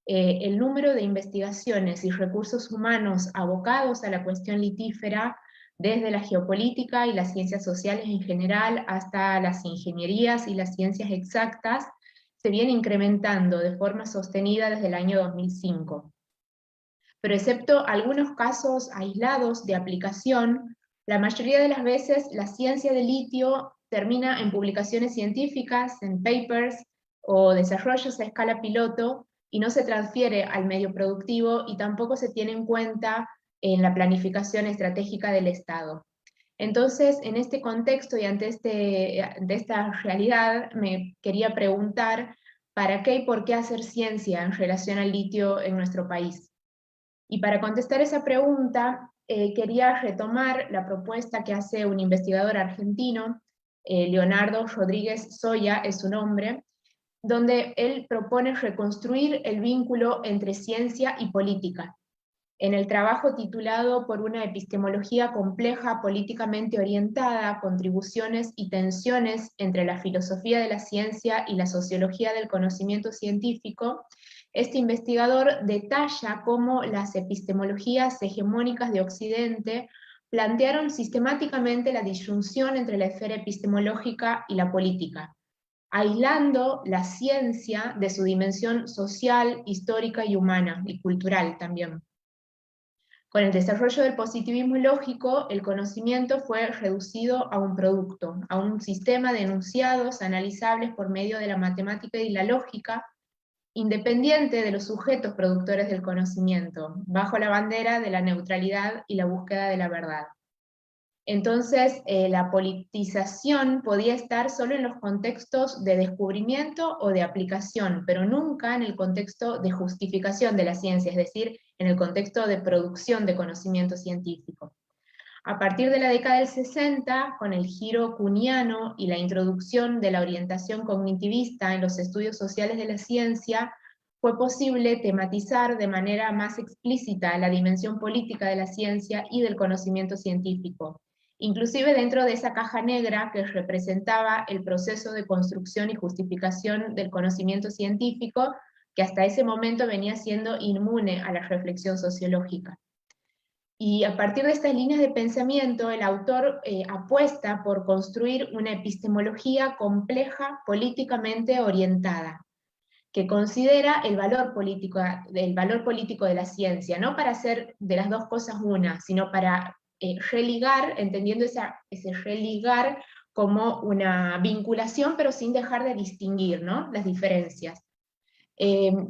el número de investigaciones y recursos humanos abocados a la cuestión litífera, desde la geopolítica y las ciencias sociales en general hasta las ingenierías y las ciencias exactas, se viene incrementando de forma sostenida desde el año 2005. Pero excepto algunos casos aislados de aplicación, la mayoría de las veces la ciencia del litio termina en publicaciones científicas, en papers o desarrollos a escala piloto, y no se transfiere al medio productivo y tampoco se tiene en cuenta en la planificación estratégica del Estado. Entonces, en este contexto y ante esta realidad, me quería preguntar ¿para qué y por qué hacer ciencia en relación al litio en nuestro país? Y para contestar esa pregunta, quería retomar la propuesta que hace un investigador argentino, Leonardo Rodríguez Soya es su nombre, donde él propone reconstruir el vínculo entre ciencia y política. En el trabajo titulado Por una epistemología compleja, políticamente orientada, contribuciones y tensiones entre la filosofía de la ciencia y la sociología del conocimiento científico, este investigador detalla cómo las epistemologías hegemónicas de Occidente plantearon sistemáticamente la disyunción entre la esfera epistemológica y la política, aislando la ciencia de su dimensión social, histórica y humana, y cultural también. Con el desarrollo del positivismo lógico, el conocimiento fue reducido a un producto, a un sistema de enunciados analizables por medio de la matemática y la lógica, independiente de los sujetos productores del conocimiento, bajo la bandera de la neutralidad y la búsqueda de la verdad. Entonces, la politización podía estar solo en los contextos de descubrimiento o de aplicación, pero nunca en el contexto de justificación de la ciencia, es decir, en el contexto de producción de conocimiento científico. A partir de la década del 60, con el giro kuhniano y la introducción de la orientación cognitivista en los estudios sociales de la ciencia, fue posible tematizar de manera más explícita la dimensión política de la ciencia y del conocimiento científico, inclusive dentro de esa caja negra que representaba el proceso de construcción y justificación del conocimiento científico, que hasta ese momento venía siendo inmune a la reflexión sociológica. Y a partir de estas líneas de pensamiento, el autor apuesta por construir una epistemología compleja, políticamente orientada, que considera el valor político de la ciencia, no para hacer de las dos cosas una, sino para religar, entendiendo ese religar como una vinculación, pero sin dejar de distinguir, ¿no?, las diferencias.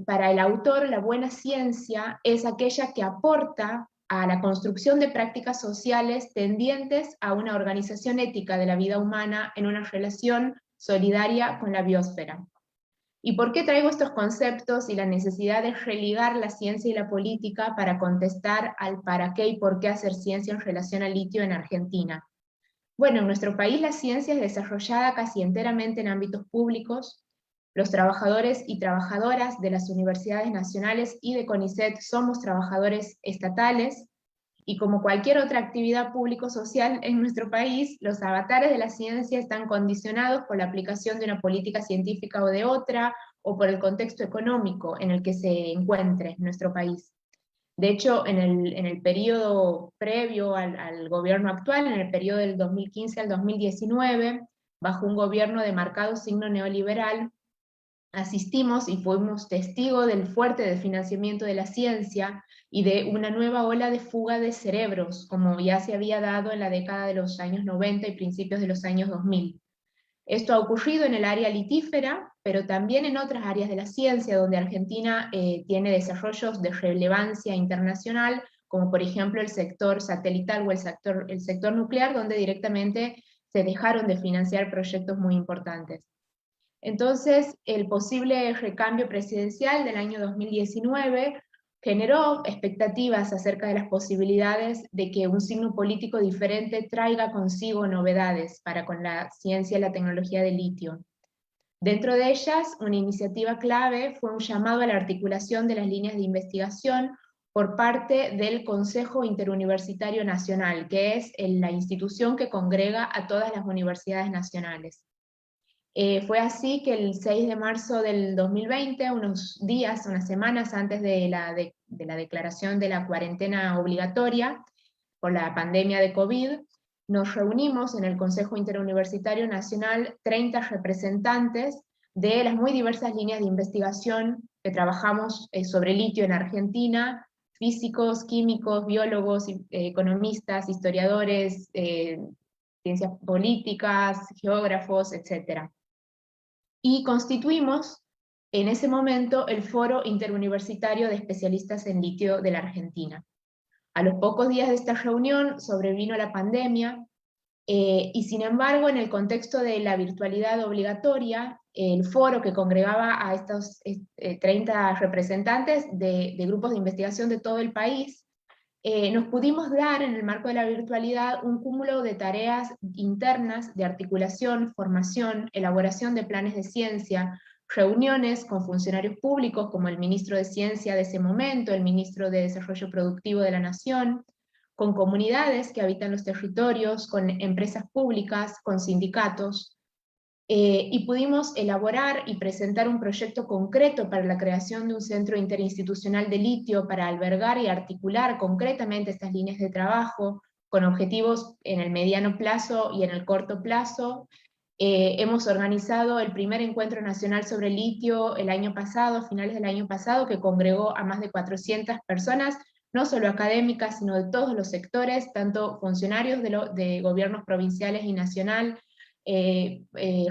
Para el autor, la buena ciencia es aquella que aporta a la construcción de prácticas sociales tendientes a una organización ética de la vida humana en una relación solidaria con la biosfera. ¿Y por qué traigo estos conceptos y la necesidad de religar la ciencia y la política para contestar al para qué y por qué hacer ciencia en relación al litio en Argentina? Bueno, en nuestro país la ciencia es desarrollada casi enteramente en ámbitos públicos. Los trabajadores y trabajadoras de las universidades nacionales y de CONICET somos trabajadores estatales, y como cualquier otra actividad público-social en nuestro país, los avatares de la ciencia están condicionados por la aplicación de una política científica o de otra, o por el contexto económico en el que se encuentre nuestro país. De hecho, en el periodo previo al gobierno actual, en el periodo del 2015 al 2019, bajo un gobierno de marcado signo neoliberal, asistimos y fuimos testigos del fuerte desfinanciamiento de la ciencia y de una nueva ola de fuga de cerebros, como ya se había dado en la década de los años 90 y principios de los años 2000. Esto ha ocurrido en el área litífera, pero también en otras áreas de la ciencia, donde Argentina tiene desarrollos de relevancia internacional, como por ejemplo el sector satelital o el sector nuclear, donde directamente se dejaron de financiar proyectos muy importantes. Entonces, el posible recambio presidencial del año 2019 generó expectativas acerca de las posibilidades de que un signo político diferente traiga consigo novedades para con la ciencia y la tecnología del litio. Dentro de ellas, una iniciativa clave fue un llamado a la articulación de las líneas de investigación por parte del Consejo Interuniversitario Nacional, que es la institución que congrega a todas las universidades nacionales. Fue así que el 6 de marzo del 2020, unas semanas antes de la declaración de la cuarentena obligatoria por la pandemia de COVID, nos reunimos en el Consejo Interuniversitario Nacional 30 representantes de las muy diversas líneas de investigación que trabajamos sobre litio en Argentina, físicos, químicos, biólogos, economistas, historiadores, ciencias políticas, geógrafos, etc. Y constituimos en ese momento el Foro Interuniversitario de Especialistas en Litio de la Argentina. A los pocos días de esta reunión sobrevino la pandemia, y sin embargo, en el contexto de la virtualidad obligatoria, el foro que congregaba a estos 30 representantes de grupos de investigación de todo el país, nos pudimos dar en el marco de la virtualidad un cúmulo de tareas internas de articulación, formación, elaboración de planes de ciencia, reuniones con funcionarios públicos como el ministro de Ciencia de ese momento, el ministro de Desarrollo Productivo de la Nación, con comunidades que habitan los territorios, con empresas públicas, con sindicatos, y pudimos elaborar y presentar un proyecto concreto para la creación de un centro interinstitucional de litio para albergar y articular concretamente estas líneas de trabajo, con objetivos en el mediano plazo y en el corto plazo. Hemos organizado el primer encuentro nacional sobre litio el año pasado, a finales del año pasado, que congregó a más de 400 personas, no solo académicas, sino de todos los sectores, tanto funcionarios de gobiernos provinciales y nacional,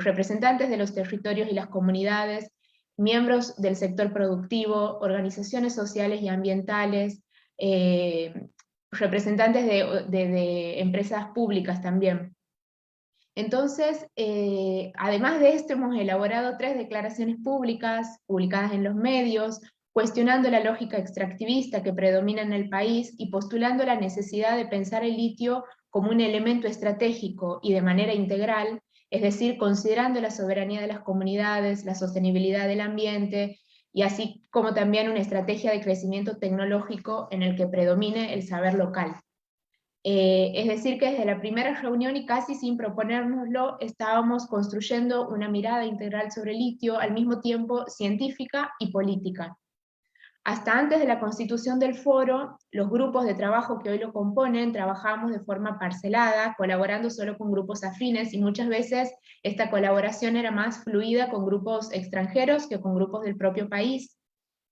representantes de los territorios y las comunidades, miembros del sector productivo, organizaciones sociales y ambientales, representantes de empresas públicas también. Entonces, además de esto, hemos elaborado 3 declaraciones públicas, publicadas en los medios, cuestionando la lógica extractivista que predomina en el país y postulando la necesidad de pensar el litio como un elemento estratégico y de manera integral, es decir, considerando la soberanía de las comunidades, la sostenibilidad del ambiente, y así como también una estrategia de crecimiento tecnológico en el que predomine el saber local. Es decir, que desde la primera reunión y casi sin proponérnoslo, estábamos construyendo una mirada integral sobre el litio, al mismo tiempo científica y política. Hasta antes de la constitución del foro, los grupos de trabajo que hoy lo componen trabajamos de forma parcelada, colaborando solo con grupos afines, y muchas veces esta colaboración era más fluida con grupos extranjeros que con grupos del propio país.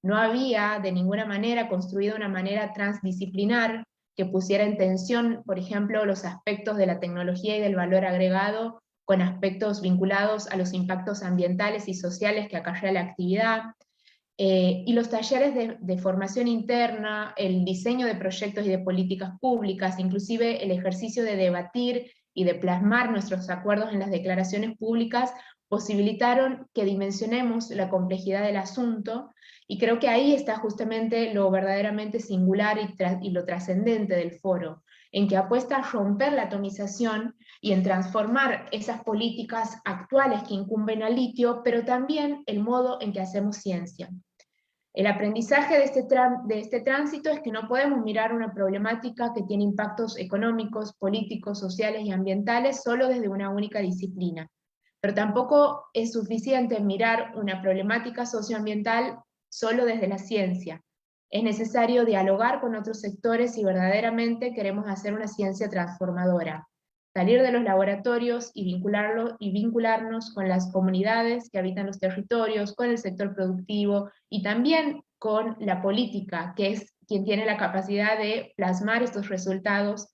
No había de ninguna manera construido una manera transdisciplinar que pusiera en tensión, por ejemplo, los aspectos de la tecnología y del valor agregado con aspectos vinculados a los impactos ambientales y sociales que acarrea la actividad, y los talleres de formación interna, el diseño de proyectos y de políticas públicas, inclusive el ejercicio de debatir y de plasmar nuestros acuerdos en las declaraciones públicas, posibilitaron que dimensionemos la complejidad del asunto, y creo que ahí está justamente lo verdaderamente singular y lo trascendente del foro, en que apuesta a romper la atomización y en transformar esas políticas actuales que incumben al litio, pero también el modo en que hacemos ciencia. El aprendizaje de este tránsito es que no podemos mirar una problemática que tiene impactos económicos, políticos, sociales y ambientales solo desde una única disciplina. Pero tampoco es suficiente mirar una problemática socioambiental solo desde la ciencia. Es necesario dialogar con otros sectores si verdaderamente queremos hacer una ciencia transformadora. Salir de los laboratorios y vincularnos con las comunidades que habitan los territorios, con el sector productivo y también con la política, que es quien tiene la capacidad de plasmar estos resultados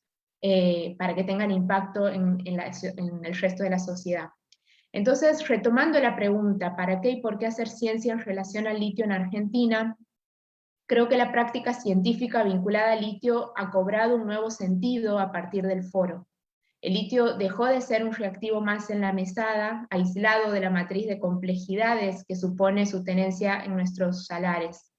para que tengan impacto en el resto de la sociedad. Entonces, retomando la pregunta, ¿para qué y por qué hacer ciencia en relación al litio en Argentina? Creo que la práctica científica vinculada al litio ha cobrado un nuevo sentido a partir del foro. El litio dejó de ser un reactivo más en la mesada, aislado de la matriz de complejidades que supone su tenencia en nuestros salares.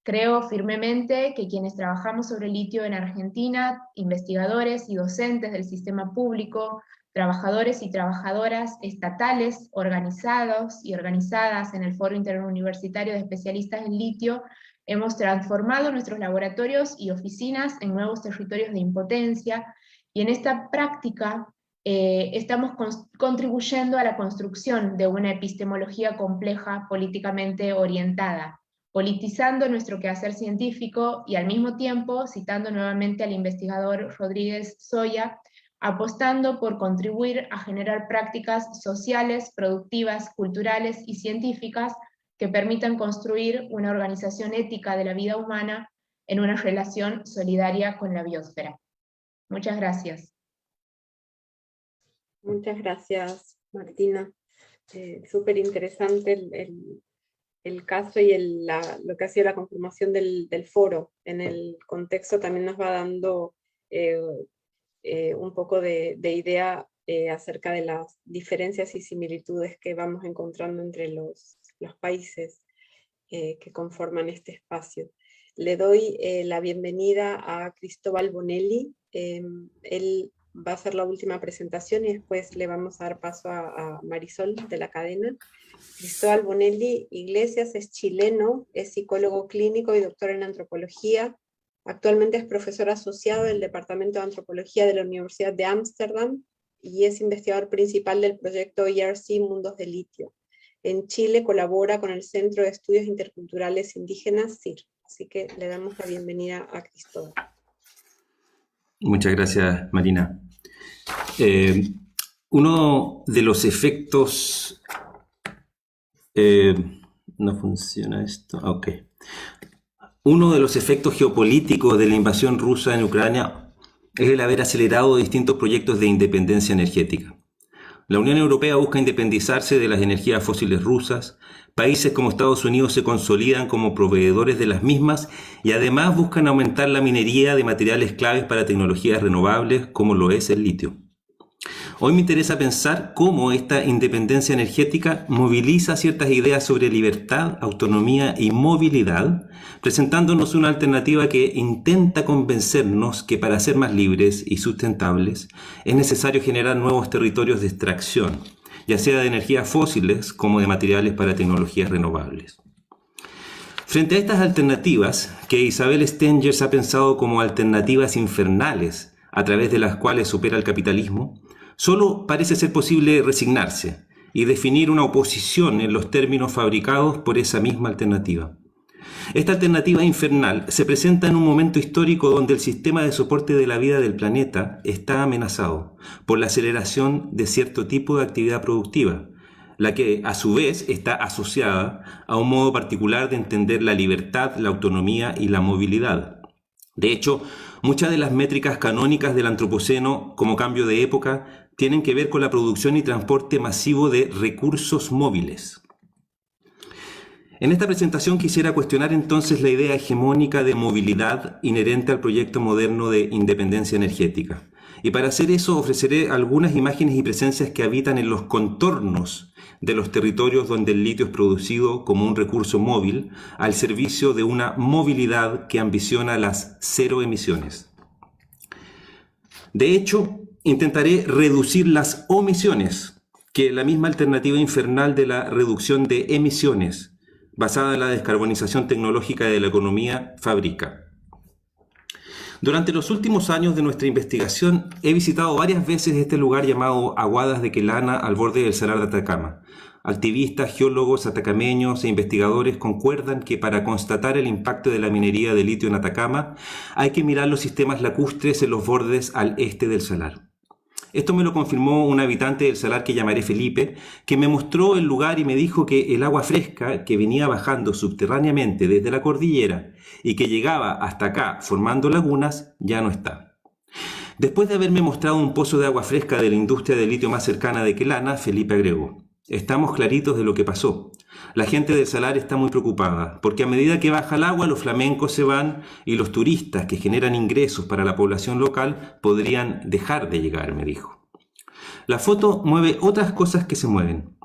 Creo firmemente que quienes trabajamos sobre el litio en Argentina, investigadores y docentes del sistema público, trabajadores y trabajadoras estatales organizados y organizadas en el Foro Interuniversitario de Especialistas en Litio, hemos transformado nuestros laboratorios y oficinas en nuevos territorios de impotencia, y en esta práctica estamos contribuyendo a la construcción de una epistemología compleja políticamente orientada, politizando nuestro quehacer científico y al mismo tiempo, citando nuevamente al investigador Rodríguez Soya, apostando por contribuir a generar prácticas sociales, productivas, culturales y científicas que permitan construir una organización ética de la vida humana en una relación solidaria con la biosfera. Muchas gracias. Muchas gracias, Martina. Súper interesante el caso y lo que ha sido la conformación del foro. En el contexto también nos va dando un poco de idea acerca de las diferencias y similitudes que vamos encontrando entre los países que conforman este espacio. Le doy la bienvenida a Cristóbal Bonelli. Él va a hacer la última presentación y después le vamos a dar paso a Marisol de la cadena. Cristóbal Bonelli Iglesias es chileno, es psicólogo clínico y doctor en antropología. Actualmente es profesor asociado del Departamento de Antropología de la Universidad de Ámsterdam y es investigador principal del proyecto ERC Mundos de Litio. En Chile colabora con el Centro de Estudios Interculturales Indígenas, CIR. Así que le damos la bienvenida a Cristóbal. Muchas gracias, Marina. Uno de los efectos... no funciona esto. Ok. Uno de los efectos geopolíticos de la invasión rusa en Ucrania es el haber acelerado distintos proyectos de independencia energética. La Unión Europea busca independizarse de las energías fósiles rusas, países como Estados Unidos se consolidan como proveedores de las mismas y además buscan aumentar la minería de materiales claves para tecnologías renovables como lo es el litio. Hoy me interesa pensar cómo esta independencia energética moviliza ciertas ideas sobre libertad, autonomía y movilidad, presentándonos una alternativa que intenta convencernos que para ser más libres y sustentables es necesario generar nuevos territorios de extracción, ya sea de energías fósiles como de materiales para tecnologías renovables. Frente a estas alternativas, que Isabel Stengers ha pensado como alternativas infernales a través de las cuales opera el capitalismo, solo parece ser posible resignarse y definir una oposición en los términos fabricados por esa misma alternativa. Esta alternativa infernal se presenta en un momento histórico donde el sistema de soporte de la vida del planeta está amenazado por la aceleración de cierto tipo de actividad productiva, la que a su vez está asociada a un modo particular de entender la libertad, la autonomía y la movilidad. De hecho, muchas de las métricas canónicas del Antropoceno como cambio de época tienen que ver con la producción y transporte masivo de recursos móviles. En esta presentación quisiera cuestionar entonces la idea hegemónica de movilidad inherente al proyecto moderno de independencia energética. Y para hacer eso ofreceré algunas imágenes y presencias que habitan en los contornos de los territorios donde el litio es producido como un recurso móvil al servicio de una movilidad que ambiciona las cero emisiones. De hecho, intentaré reducir las omisiones, que la misma alternativa infernal de la reducción de emisiones, basada en la descarbonización tecnológica de la economía, fabrica. Durante los últimos años de nuestra investigación he visitado varias veces este lugar llamado Aguadas de Quelana al borde del Salar de Atacama. Activistas, geólogos, atacameños e investigadores concuerdan que para constatar el impacto de la minería de litio en Atacama hay que mirar los sistemas lacustres en los bordes al este del salar. Esto me lo confirmó un habitante del salar que llamaré Felipe, que me mostró el lugar y me dijo que el agua fresca que venía bajando subterráneamente desde la cordillera y que llegaba hasta acá formando lagunas ya no está. Después de haberme mostrado un pozo de agua fresca de la industria de litio más cercana de Quelana, Felipe agregó: estamos claritos de lo que pasó. La gente del salar está muy preocupada, porque a medida que baja el agua los flamencos se van y los turistas que generan ingresos para la población local podrían dejar de llegar, me dijo. La foto mueve otras cosas que se mueven.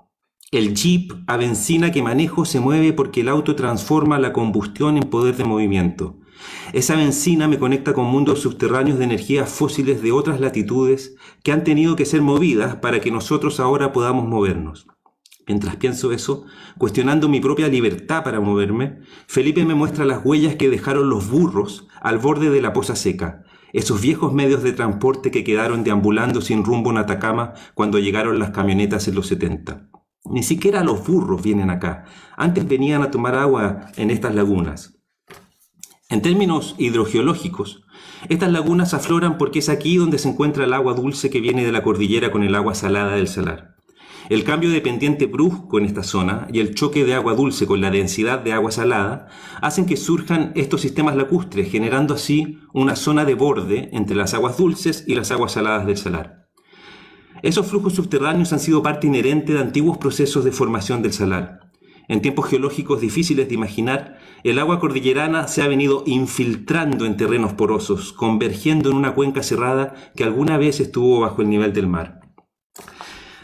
El jeep a benzina que manejo se mueve porque el auto transforma la combustión en poder de movimiento. Esa benzina me conecta con mundos subterráneos de energías fósiles de otras latitudes que han tenido que ser movidas para que nosotros ahora podamos movernos. Mientras pienso eso, cuestionando mi propia libertad para moverme, Felipe me muestra las huellas que dejaron los burros al borde de la Poza Seca, esos viejos medios de transporte que quedaron deambulando sin rumbo en Atacama cuando llegaron las camionetas en los 70. Ni siquiera los burros vienen acá, antes venían a tomar agua en estas lagunas. En términos hidrogeológicos, estas lagunas afloran porque es aquí donde se encuentra el agua dulce que viene de la cordillera con el agua salada del salar. El cambio de pendiente brusco en esta zona y el choque de agua dulce con la densidad de agua salada hacen que surjan estos sistemas lacustres, generando así una zona de borde entre las aguas dulces y las aguas saladas del salar. Esos flujos subterráneos han sido parte inherente de antiguos procesos de formación del salar. En tiempos geológicos difíciles de imaginar, el agua cordillerana se ha venido infiltrando en terrenos porosos, convergiendo en una cuenca cerrada que alguna vez estuvo bajo el nivel del mar.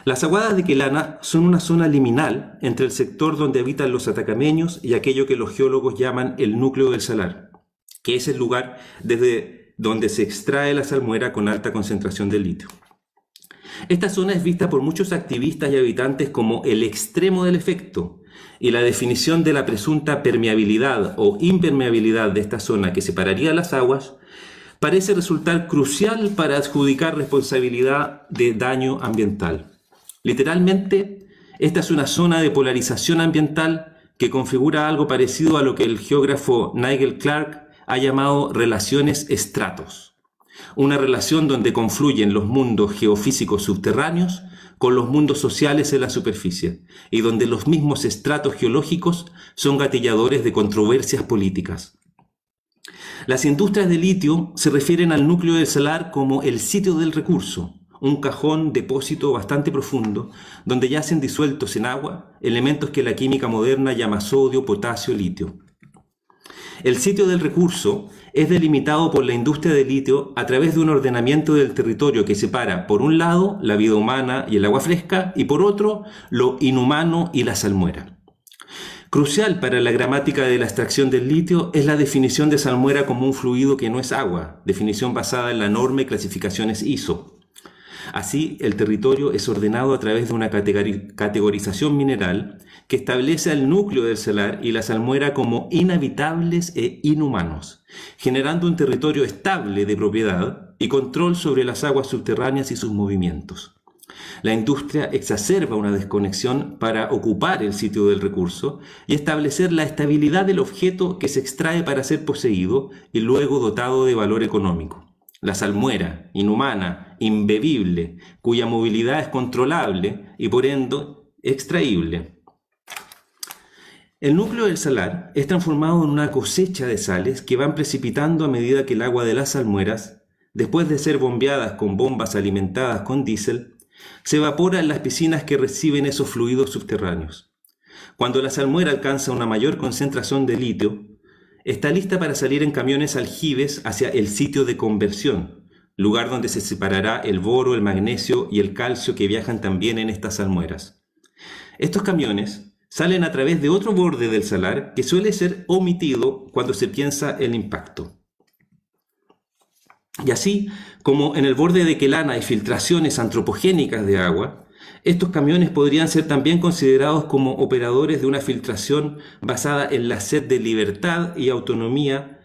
Las Aguadas de Quelana son una zona liminal entre el sector donde habitan los atacameños y aquello que los geólogos llaman el núcleo del salar, que es el lugar desde donde se extrae la salmuera con alta concentración de litio. Esta zona es vista por muchos activistas y habitantes como el extremo del efecto, y la definición de la presunta permeabilidad o impermeabilidad de esta zona que separaría las aguas parece resultar crucial para adjudicar responsabilidad de daño ambiental. Literalmente, esta es una zona de polarización ambiental que configura algo parecido a lo que el geógrafo Nigel Clark ha llamado relaciones estratos. Una relación donde confluyen los mundos geofísicos subterráneos con los mundos sociales en la superficie, y donde los mismos estratos geológicos son gatilladores de controversias políticas. Las industrias de litio se refieren al núcleo del salar como el sitio del recurso, un cajón depósito bastante profundo, donde yacen disueltos en agua elementos que la química moderna llama sodio, potasio, litio. El sitio del recurso es delimitado por la industria de litio a través de un ordenamiento del territorio que separa, por un lado, la vida humana y el agua fresca, y por otro, lo inhumano y la salmuera. Crucial para la gramática de la extracción del litio es la definición de salmuera como un fluido que no es agua, definición basada en la norma y clasificaciones ISO. Así, el territorio es ordenado a través de una categorización mineral que establece el núcleo del salar y la salmuera como inhabitables e inhumanos, generando un territorio estable de propiedad y control sobre las aguas subterráneas y sus movimientos. La industria exacerba una desconexión para ocupar el sitio del recurso y establecer la estabilidad del objeto que se extrae para ser poseído y luego dotado de valor económico. La salmuera, inhumana, imbebible, cuya movilidad es controlable y por ende extraíble. El núcleo del salar es transformado en una cosecha de sales que van precipitando a medida que el agua de las salmueras, después de ser bombeadas con bombas alimentadas con diésel, se evapora en las piscinas que reciben esos fluidos subterráneos. Cuando la salmuera alcanza una mayor concentración de litio, está lista para salir en camiones aljibes hacia el sitio de conversión, lugar donde se separará el boro, el magnesio y el calcio que viajan también en estas salmueras. Estos camiones salen a través de otro borde del salar que suele ser omitido cuando se piensa el impacto. Y así como en el borde de Quelana hay filtraciones antropogénicas de agua, estos camiones podrían ser también considerados como operadores de una filtración basada en la sed de libertad y autonomía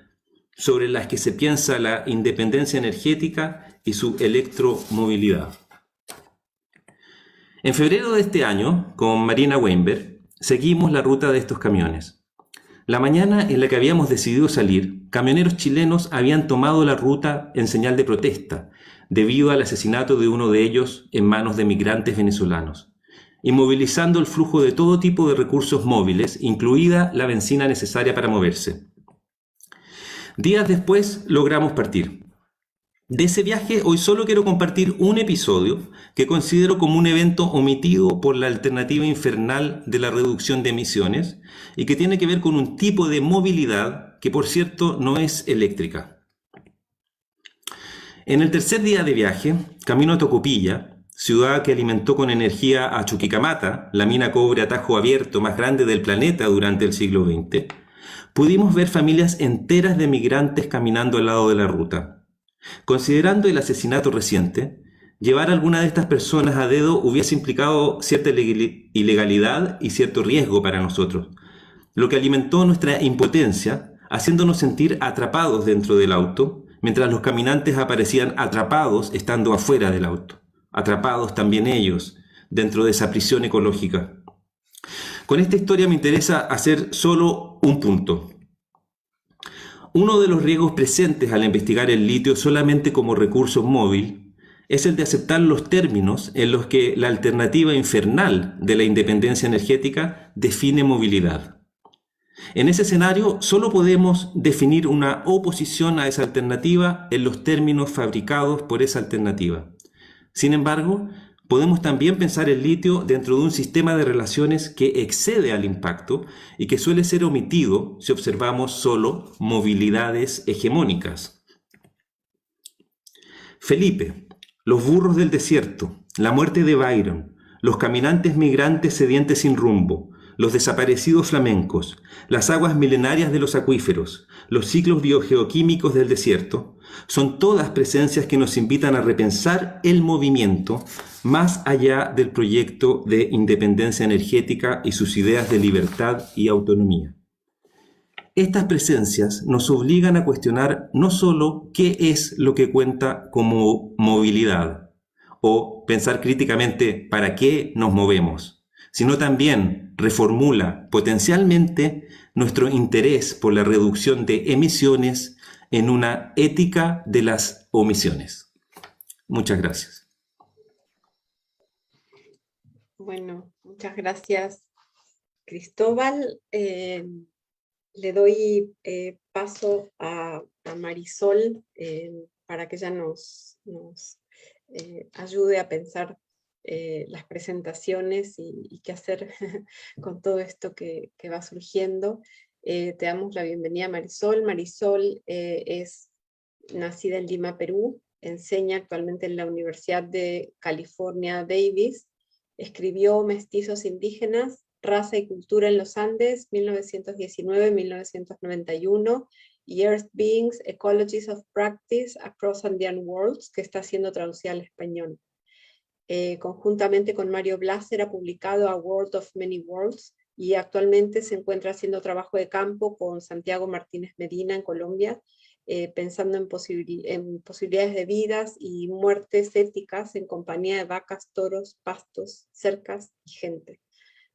sobre las que se piensa la independencia energética y su electromovilidad. En febrero de este año, con Marina Weinberg, seguimos la ruta de estos camiones. La mañana en la que habíamos decidido salir, camioneros chilenos habían tomado la ruta en señal de protesta, debido al asesinato de uno de ellos en manos de migrantes venezolanos, inmovilizando el flujo de todo tipo de recursos móviles, incluida la benzina necesaria para moverse. Días después logramos partir. De ese viaje hoy solo quiero compartir un episodio que considero como un evento omitido por la alternativa infernal de la reducción de emisiones y que tiene que ver con un tipo de movilidad que, por cierto, no es eléctrica. En el tercer día de viaje, camino a Tocopilla, ciudad que alimentó con energía a Chuquicamata, la mina cobre a tajo abierto más grande del planeta durante el siglo XX, pudimos ver familias enteras de migrantes caminando al lado de la ruta. Considerando el asesinato reciente, llevar a alguna de estas personas a dedo hubiese implicado cierta ilegalidad y cierto riesgo para nosotros, lo que alimentó nuestra impotencia, haciéndonos sentir atrapados dentro del auto, mientras los caminantes aparecían atrapados estando afuera del auto, atrapados también ellos dentro de esa prisión ecológica. Con esta historia me interesa hacer solo un punto. Uno de los riesgos presentes al investigar el litio solamente como recurso móvil es el de aceptar los términos en los que la alternativa infernal de la independencia energética define movilidad. En ese escenario solo podemos definir una oposición a esa alternativa en los términos fabricados por esa alternativa. Sin embargo, podemos también pensar el litio dentro de un sistema de relaciones que excede al impacto y que suele ser omitido si observamos solo movilidades hegemónicas. Felipe, los burros del desierto, la muerte de Byron, los caminantes migrantes sedientes sin rumbo, los desaparecidos flamencos, las aguas milenarias de los acuíferos, los ciclos biogeoquímicos del desierto, son todas presencias que nos invitan a repensar el movimiento más allá del proyecto de independencia energética y sus ideas de libertad y autonomía. Estas presencias nos obligan a cuestionar no solo qué es lo que cuenta como movilidad, o pensar críticamente para qué nos movemos, sino también reformula potencialmente nuestro interés por la reducción de emisiones en una ética de las omisiones. Muchas gracias. Bueno, muchas gracias, Cristóbal. Le doy paso a Marisol para que ella nos ayude a pensar las presentaciones y qué hacer con todo esto que va surgiendo. Te damos la bienvenida a Marisol. Marisol es nacida en Lima, Perú, enseña actualmente en la Universidad de California, Davis, escribió Mestizos Indígenas, Raza y Cultura en los Andes, 1919-1991, y Earth Beings, Ecologies of Practice Across Andean Worlds, que está siendo traducida al español. Conjuntamente con Mario Blaser ha publicado A World of Many Worlds, y actualmente se encuentra haciendo trabajo de campo con Santiago Martínez Medina en Colombia, pensando en posibilidades de vidas y muertes éticas en compañía de vacas, toros, pastos, cercas y gente.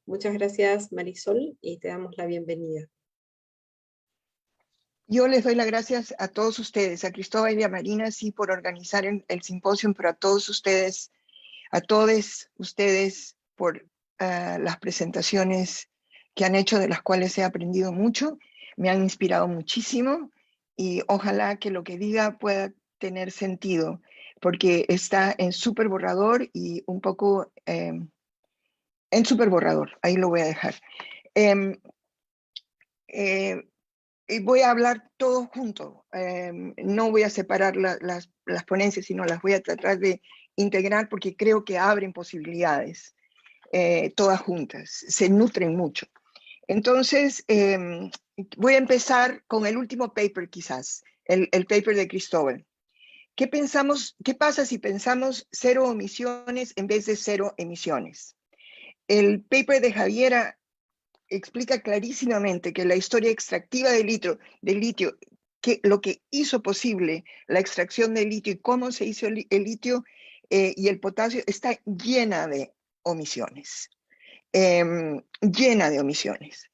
Muchas gracias, Marisol, y te damos la bienvenida. Yo les doy las gracias a todos ustedes, a Cristóbal y a Marina, sí, por organizar el simposio, pero a todos ustedes, a todos ustedes por las presentaciones que han hecho, de las cuales he aprendido mucho, me han inspirado muchísimo, y ojalá que lo que diga pueda tener sentido, porque está en súper borrador y un poco en súper borrador, ahí lo voy a dejar. Y voy a hablar todo junto, no voy a separar las ponencias, sino las voy a tratar de integrar, porque creo que abren posibilidades, todas juntas, se nutren mucho. Entonces, voy a empezar con el último paper quizás, el paper de Cristóbal. ¿Qué pasa si pensamos 0 omisiones en vez de 0 emisiones? El paper de Javiera explica clarísimamente que la historia extractiva del litio, que lo que hizo posible la extracción del litio y cómo se hizo el litio y el potasio, está llena de omisiones. Llena de omisiones.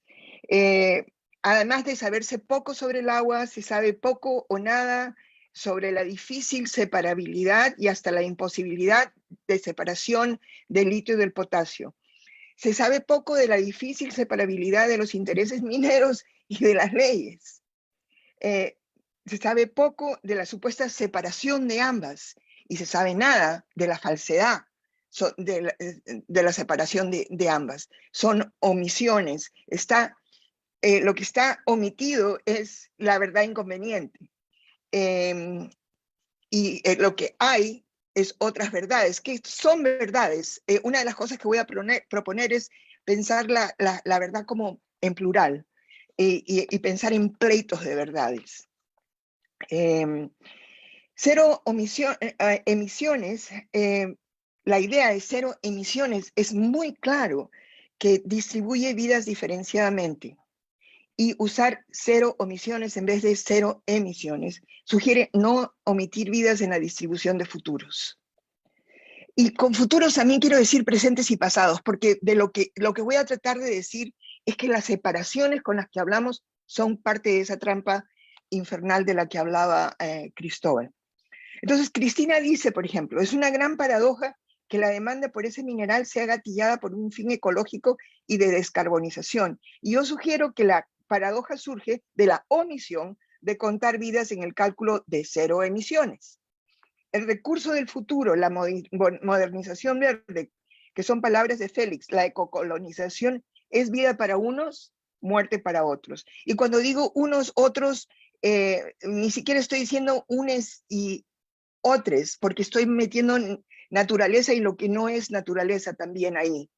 Además de saberse poco sobre el agua, se sabe poco o nada sobre la difícil separabilidad y hasta la imposibilidad de separación del litio y del potasio. Se sabe poco de la difícil separabilidad de los intereses mineros y de las leyes. Se sabe poco de la supuesta separación de ambas, y se sabe nada de la falsedad de la separación de ambas. Son omisiones. Lo que está omitido es la verdad inconveniente. Y lo que hay es otras verdades, que son verdades. Una de las cosas que voy a proponer es pensar la verdad como en plural, y pensar en pleitos de verdades. 0 emisiones, la idea de 0 emisiones es muy claro que distribuye vidas diferenciadamente, y usar 0 omisiones en vez de 0 emisiones sugiere no omitir vidas en la distribución de futuros. Y con futuros también quiero decir presentes y pasados, porque de lo que voy a tratar de decir es que las separaciones con las que hablamos son parte de esa trampa infernal de la que hablaba Cristóbal. Entonces, Cristina dice, por ejemplo, es una gran paradoja que la demanda por ese mineral sea gatillada por un fin ecológico y de descarbonización. Y yo sugiero que la paradoja surge de la omisión de contar vidas en el cálculo de 0 emisiones. El recurso del futuro, la modernización verde, que son palabras de Félix, la ecocolonización, es vida para unos, muerte para otros. Y cuando digo unos, otros, ni siquiera estoy diciendo unes y otros, porque estoy metiendo naturaleza y lo que no es naturaleza también ahí.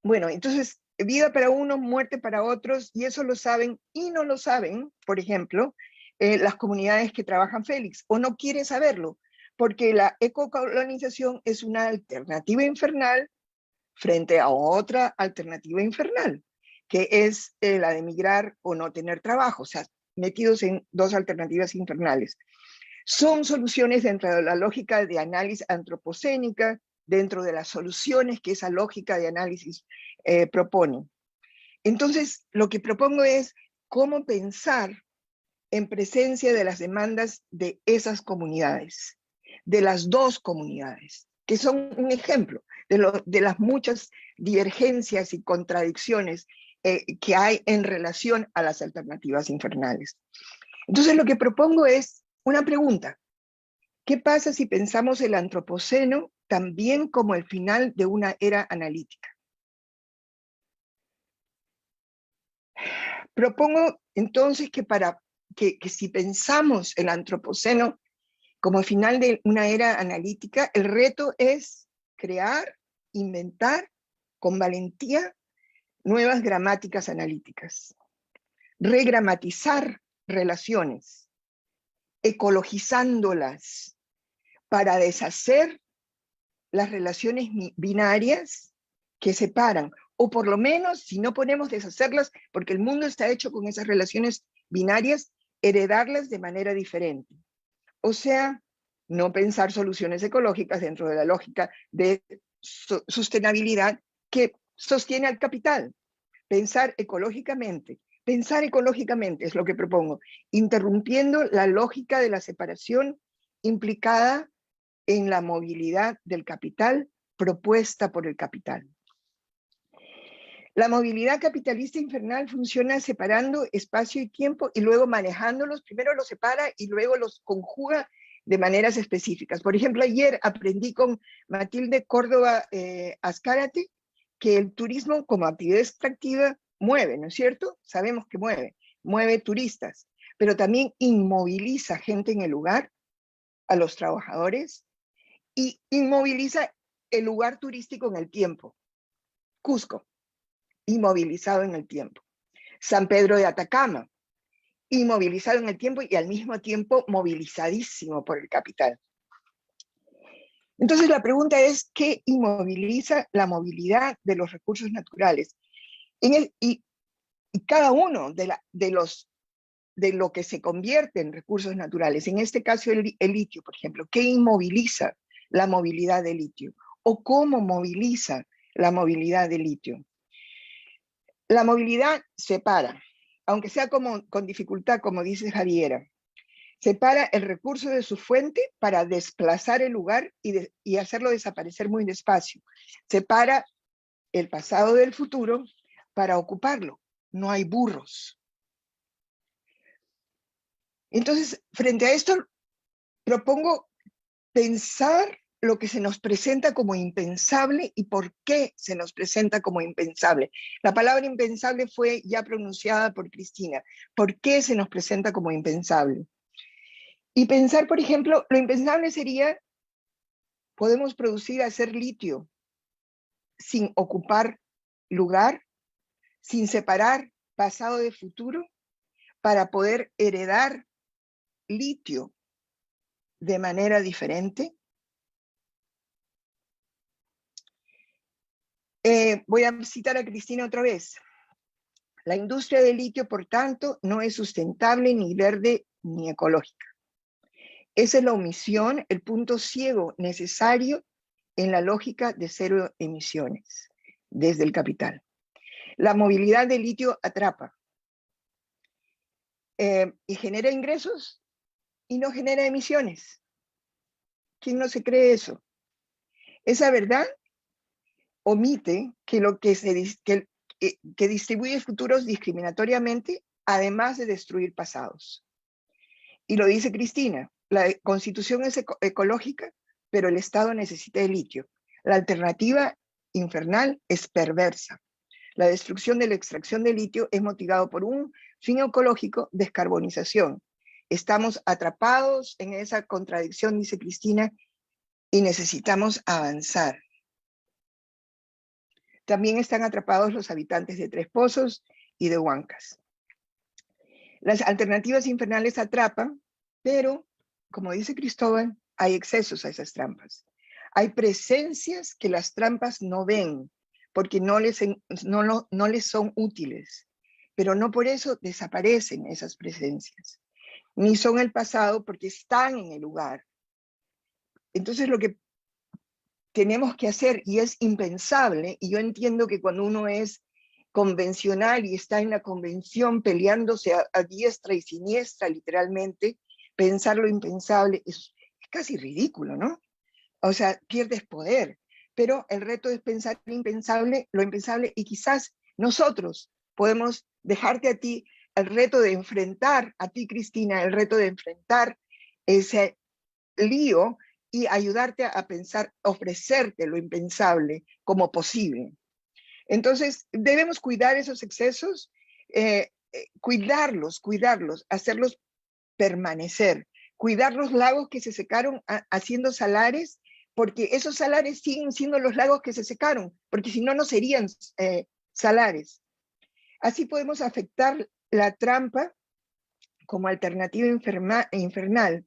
Bueno, entonces, vida para unos, muerte para otros, y eso lo saben y no lo saben, por ejemplo, las comunidades que trabajan Félix, o no quieren saberlo, porque la ecocolonización es una alternativa infernal frente a otra alternativa infernal, que es la de migrar o no tener trabajo, o sea, metidos en 2 alternativas infernales. Son soluciones dentro de la lógica de análisis antropocénica, dentro de las soluciones que esa lógica de análisis propone. Entonces, lo que propongo es cómo pensar en presencia de las demandas de esas comunidades, de las 2 comunidades, que son un ejemplo de las muchas divergencias y contradicciones que hay en relación a las alternativas infernales. Entonces, lo que propongo es una pregunta. ¿Qué pasa si pensamos el antropoceno también como el final de una era analítica? Propongo entonces que si pensamos el antropoceno como final de una era analítica, el reto es crear, inventar con valentía nuevas gramáticas analíticas, regramatizar relaciones, ecologizándolas para deshacer las relaciones binarias que separan, o por lo menos, si no podemos deshacerlas, porque el mundo está hecho con esas relaciones binarias, heredarlas de manera diferente. O sea, no pensar soluciones ecológicas dentro de la lógica de sostenibilidad que sostiene al capital. Pensar ecológicamente es lo que propongo, interrumpiendo la lógica de la separación implicada en la movilidad del capital propuesta por el capital. La movilidad capitalista infernal funciona separando espacio y tiempo y luego manejándolos. Primero los separa y luego los conjuga de maneras específicas. Por ejemplo, ayer aprendí con Matilde Córdoba Azcárate que el turismo como actividad extractiva mueve, ¿no es cierto? Sabemos que mueve turistas, pero también inmoviliza gente en el lugar, a los trabajadores, y inmoviliza el lugar turístico en el tiempo. Cusco, inmovilizado en el tiempo. San Pedro de Atacama, inmovilizado en el tiempo y al mismo tiempo movilizadísimo por el capital. Entonces la pregunta es, ¿qué inmoviliza la movilidad de los recursos naturales? Y cada uno de lo que se convierte en recursos naturales, en este caso el litio, por ejemplo, ¿qué inmoviliza la movilidad del litio? ¿O cómo moviliza la movilidad del litio? La movilidad separa, aunque sea con dificultad, como dice Javiera, separa el recurso de su fuente para desplazar el lugar y hacerlo desaparecer muy despacio. Separa el pasado del futuro para ocuparlo. No hay burros. Entonces, frente a esto, propongo pensar lo que se nos presenta como impensable y por qué se nos presenta como impensable. La palabra impensable fue ya pronunciada por Cristina. ¿Por qué se nos presenta como impensable? Y pensar, por ejemplo, lo impensable sería, podemos hacer litio sin ocupar lugar, sin separar pasado de futuro, para poder heredar litio de manera diferente. Voy a citar a Cristina otra vez. La industria del litio, por tanto, no es sustentable, ni verde, ni ecológica. Esa es la omisión, el punto ciego necesario en la lógica de cero emisiones desde el capital. La movilidad del litio atrapa y genera ingresos y no genera emisiones. ¿Quién no se cree eso? Esa verdad omite que que distribuye futuros discriminatoriamente, además de destruir pasados. Y lo dice Cristina, la constitución es ecológica, pero el Estado necesita el litio. La alternativa infernal es perversa. La destrucción de la extracción de litio es motivado por un fin ecológico, descarbonización. Estamos atrapados en esa contradicción, dice Cristina, y necesitamos avanzar. También están atrapados los habitantes de Tres Pozos y de Huancas. Las alternativas infernales atrapan, pero, como dice Cristóbal, hay excesos a esas trampas. Hay presencias que las trampas no ven, porque no les son útiles, pero no por eso desaparecen esas presencias, ni son el pasado porque están en el lugar. Entonces lo que tenemos que hacer, y es impensable, y yo entiendo que cuando uno es convencional y está en la convención peleándose a diestra y siniestra, literalmente, pensar lo impensable es casi ridículo, ¿no? O sea, pierdes poder, pero el reto es pensar lo impensable, y quizás nosotros podemos dejarte a ti el reto de enfrentar, a ti Cristina, el reto de enfrentar ese lío y ayudarte a pensar, ofrecerte lo impensable como posible. Entonces, debemos cuidar esos excesos, cuidarlos, hacerlos permanecer, cuidar los lagos que se secaron haciendo salares, porque esos salares siguen siendo los lagos que se secaron, porque si no, no serían salares. Así podemos afectar la trampa como alternativa infernal,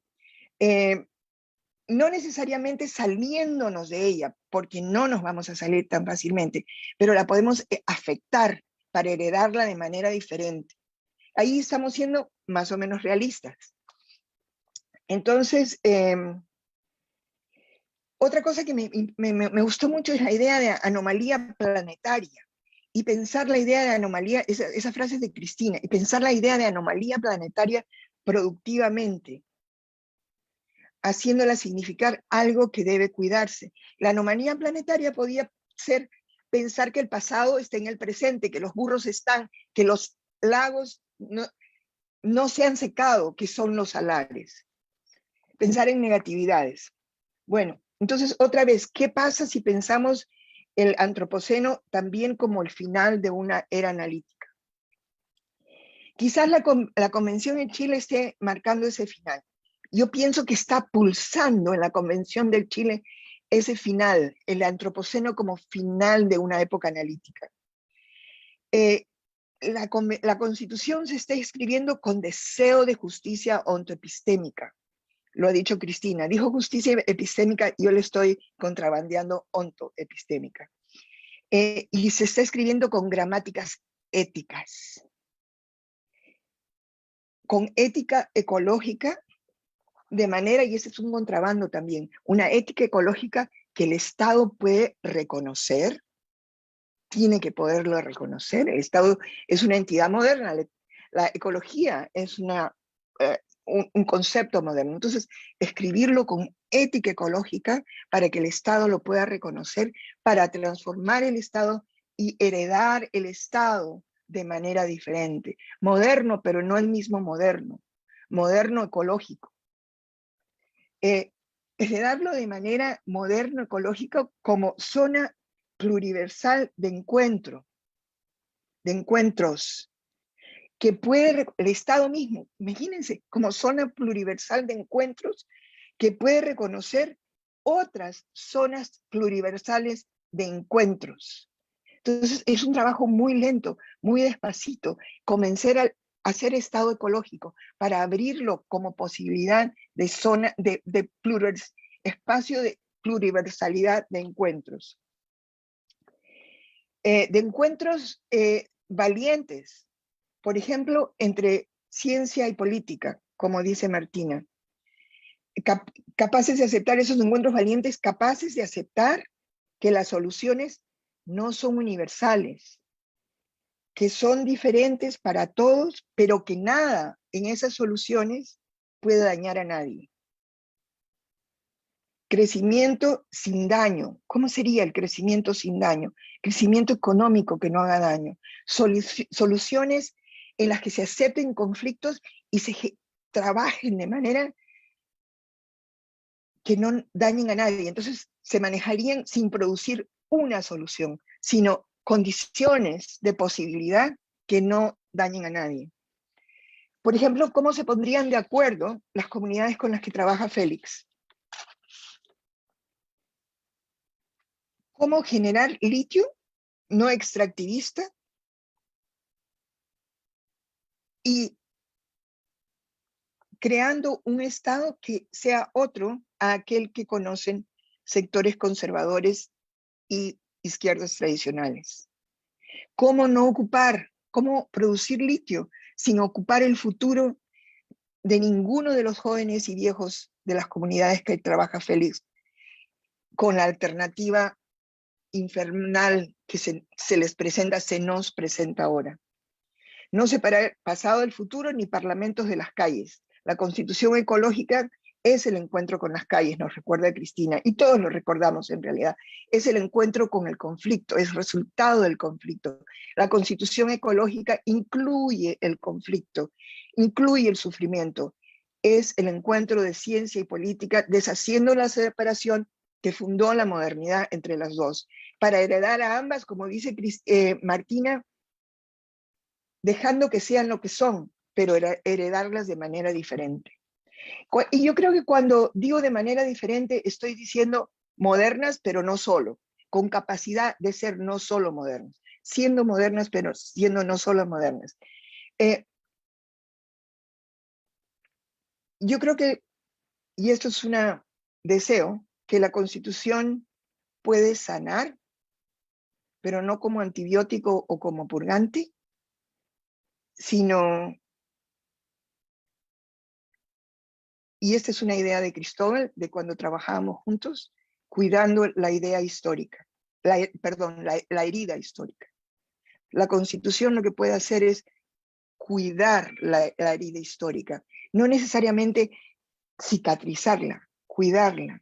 no necesariamente saliéndonos de ella, porque no nos vamos a salir tan fácilmente, pero la podemos afectar para heredarla de manera diferente. Ahí estamos siendo más o menos realistas. Entonces, otra cosa que me gustó mucho es la idea de anomalía planetaria, y pensar la idea de anomalía, esa frase es de Cristina, y pensar la idea de anomalía planetaria productivamente, haciéndola significar algo que debe cuidarse. La anomalía planetaria podía ser pensar que el pasado está en el presente, que los burros están, que los lagos no se han secado, que son los salares. Pensar en negatividades. Bueno, entonces otra vez, ¿qué pasa si pensamos el antropoceno también como el final de una era analítica? Quizás la Convención en Chile esté marcando ese final. Yo pienso que está pulsando en la Convención del Chile ese final, el antropoceno como final de una época analítica. La Constitución se está escribiendo con deseo de justicia ontoepistémica. Lo ha dicho Cristina, dijo justicia epistémica, yo le estoy contrabandeando ontoepistémica. Y se está escribiendo con gramáticas éticas, con ética ecológica, de manera, y ese es un contrabando también, una ética ecológica que el Estado puede reconocer, tiene que poderlo reconocer. El Estado es una entidad moderna, la ecología es un concepto moderno. Entonces, escribirlo con ética ecológica para que el Estado lo pueda reconocer, para transformar el Estado y heredar el Estado de manera diferente. Moderno, pero no el mismo moderno. Moderno ecológico. Heredarlo de manera moderno ecológica como zona pluriversal de encuentro, de encuentros, que puede el Estado mismo, imagínense, como zona pluriversal de encuentros, que puede reconocer otras zonas pluriversales de encuentros. Entonces es un trabajo muy lento, muy despacito, comenzar a hacer Estado ecológico para abrirlo como posibilidad de zona, de espacio de pluriversalidad de encuentros. De encuentros valientes, por ejemplo, entre ciencia y política, como dice Martina. Capaces de aceptar esos encuentros valientes, capaces de aceptar que las soluciones no son universales, que son diferentes para todos, pero que nada en esas soluciones puede dañar a nadie. Crecimiento sin daño. ¿Cómo sería el crecimiento sin daño? Crecimiento económico que no haga daño. Soluciones en las que se acepten conflictos y se trabajen de manera que no dañen a nadie. Entonces se manejarían sin producir una solución, sino condiciones de posibilidad que no dañen a nadie. Por ejemplo, ¿cómo se pondrían de acuerdo las comunidades con las que trabaja Félix? ¿Cómo generar litio no extractivista y creando un Estado que sea otro a aquel que conocen sectores conservadores y izquierdas tradicionales? ¿Cómo no ocupar, cómo producir litio sin ocupar el futuro de ninguno de los jóvenes y viejos de las comunidades que trabaja Félix con la alternativa infernal que se les presenta, se nos presenta ahora? No separar pasado del futuro ni parlamentos de las calles. La Constitución ecológica es el encuentro con las calles, nos recuerda Cristina, y todos lo recordamos en realidad. Es el encuentro con el conflicto, es resultado del conflicto. La Constitución ecológica incluye el conflicto, incluye el sufrimiento. Es el encuentro de ciencia y política, deshaciendo la separación que fundó la modernidad entre las dos, para heredar a ambas, como dice Martina, dejando que sean lo que son, pero heredarlas de manera diferente. Y yo creo que cuando digo de manera diferente, estoy diciendo modernas, pero no solo, con capacidad de ser no solo modernas, siendo modernas, pero siendo no solo modernas. Yo creo que, y esto es un deseo, que la Constitución puede sanar, pero no como antibiótico o como purgante, sino, y esta es una idea de Cristóbal, de cuando trabajábamos juntos, cuidando la idea histórica, la herida histórica. La Constitución lo que puede hacer es cuidar la herida histórica, no necesariamente cicatrizarla, cuidarla,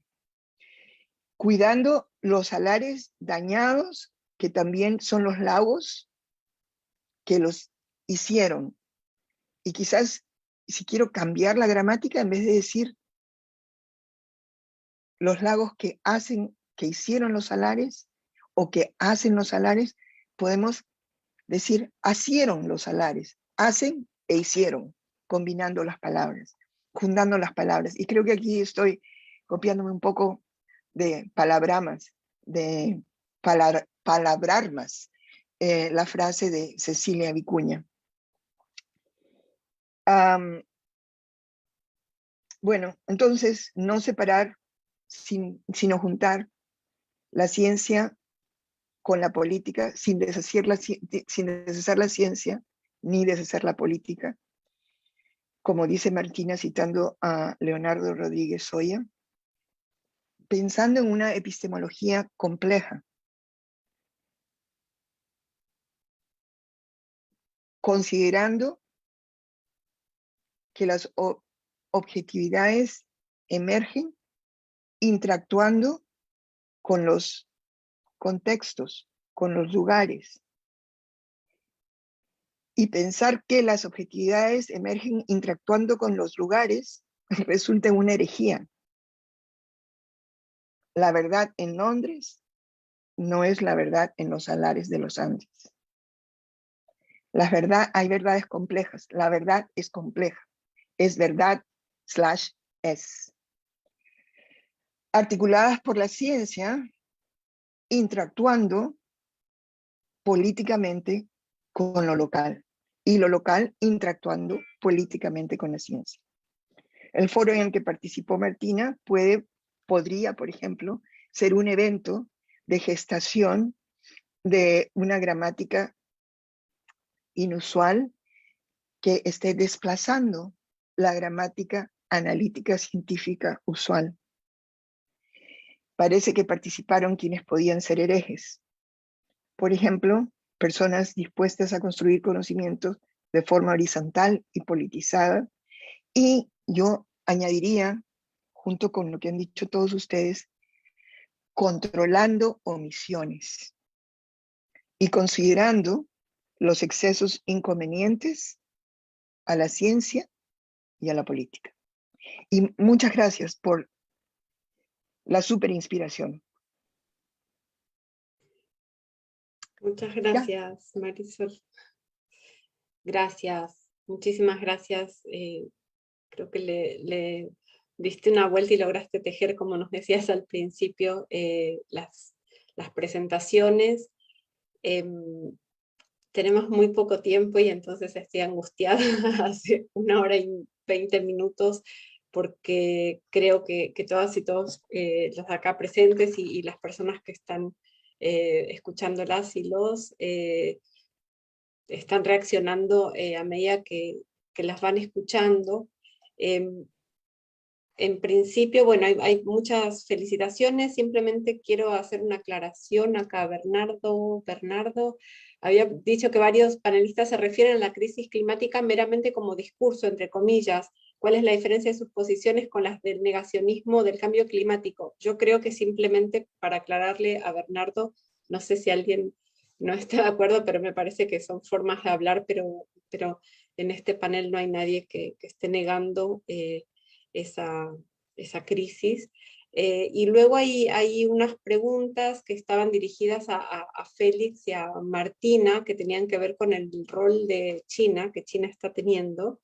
cuidando los salares dañados que también son los lagos que los hicieron. Y quizás, si quiero cambiar la gramática, en vez de decir los lagos que hacen, que hicieron los salares, o que hacen los salares, podemos decir hicieron los salares, hacen e hicieron, combinando las palabras, juntando las palabras. Y creo que aquí estoy copiándome un poco de palabramas, de palabrar más, la frase de Cecilia Vicuña. Bueno, entonces, no separar, sino juntar la ciencia con la política, sin deshacer la ciencia, ni deshacer la política. Como dice Martina, citando a Leonardo Rodríguez Soya, pensando en una epistemología compleja, considerando que las objetividades emergen interactuando con los contextos, con los lugares. Y pensar que las objetividades emergen interactuando con los lugares resulta en una herejía. La verdad en Londres no es la verdad en los salares de los Andes. Hay verdades complejas. La verdad es compleja. Es verdad / es. Articuladas por la ciencia, interactuando políticamente con lo local. Y lo local interactuando políticamente con la ciencia. El foro en el que participó Martina podría, por ejemplo, ser un evento de gestación de una gramática inusual que esté desplazando la gramática analítica científica usual. Parece que participaron quienes podían ser herejes. Por ejemplo, personas dispuestas a construir conocimientos de forma horizontal y politizada. Y yo añadiría, junto con lo que han dicho todos ustedes, controlando omisiones y considerando los excesos inconvenientes a la ciencia y a la política. Y muchas gracias por la super inspiración. Muchas gracias, Marisol. Gracias, muchísimas gracias. Creo que le diste una vuelta y lograste tejer, como nos decías al principio, las presentaciones. Tenemos muy poco tiempo y entonces estoy angustiada hace 1 hora y 20 minutos porque creo que todas y todos los acá presentes y las personas que están escuchándolas y los están reaccionando a medida que las van escuchando. En principio, bueno, hay muchas felicitaciones, simplemente quiero hacer una aclaración acá. Bernardo había dicho que varios panelistas se refieren a la crisis climática meramente como discurso, entre comillas. ¿Cuál es la diferencia de sus posiciones con las del negacionismo del cambio climático? Yo creo que simplemente para aclararle a Bernardo, no sé si alguien no está de acuerdo, pero me parece que son formas de hablar, pero en este panel no hay nadie que esté negando esa crisis. Y luego hay unas preguntas que estaban dirigidas a Félix y a Martina, que tenían que ver con el rol de China, que China está teniendo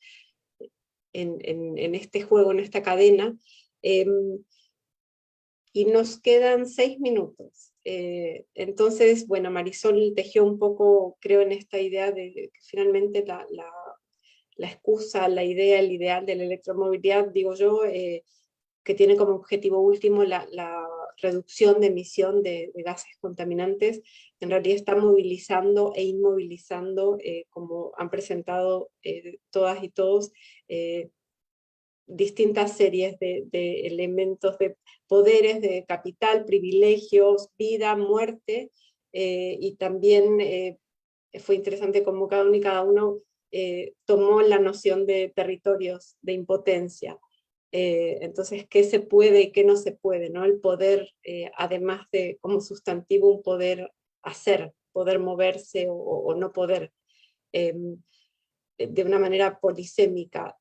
en este juego, en esta cadena. Y nos quedan 6 minutos. Entonces, bueno, Marisol tejió un poco, creo, en esta idea de que finalmente la excusa, la idea, el ideal de la electromovilidad, digo yo, que tiene como objetivo último la reducción de emisión de gases contaminantes, en realidad está movilizando e inmovilizando, como han presentado todas y todos, distintas series de elementos, de poderes, de capital, privilegios, vida, muerte, y también fue interesante cómo cada uno y cada uno tomó la noción de territorios, de impotencia. Entonces, ¿qué se puede y qué no se puede? ¿No? El poder, además de como sustantivo, un poder hacer, poder moverse o no poder, de una manera polisémica.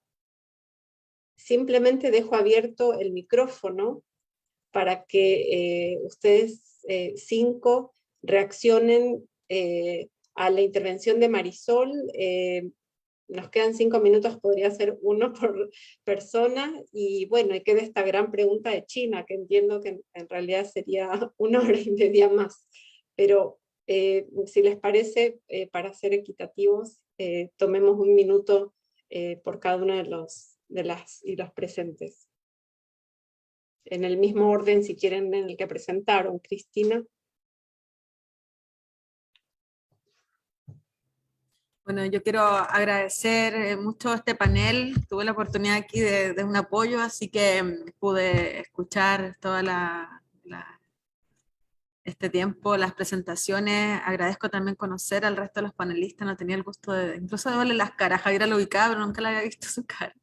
Simplemente dejo abierto el micrófono para que ustedes 5 reaccionen a la intervención de Marisol. Nos quedan 5 minutos, podría ser 1 por persona, y bueno, y queda esta gran pregunta de China, que entiendo que en realidad sería 1 hora y media más, pero si les parece, para ser equitativos, tomemos 1 minuto por cada uno de los presentes. En el mismo orden, si quieren, en el que presentaron. Cristina. Bueno, yo quiero agradecer mucho este panel. Tuve la oportunidad aquí de un apoyo, así que pude escuchar toda este tiempo, las presentaciones. Agradezco también conocer al resto de los panelistas. No tenía el gusto incluso de verle las caras. Javiera lo ubicaba, pero nunca le había visto su cara.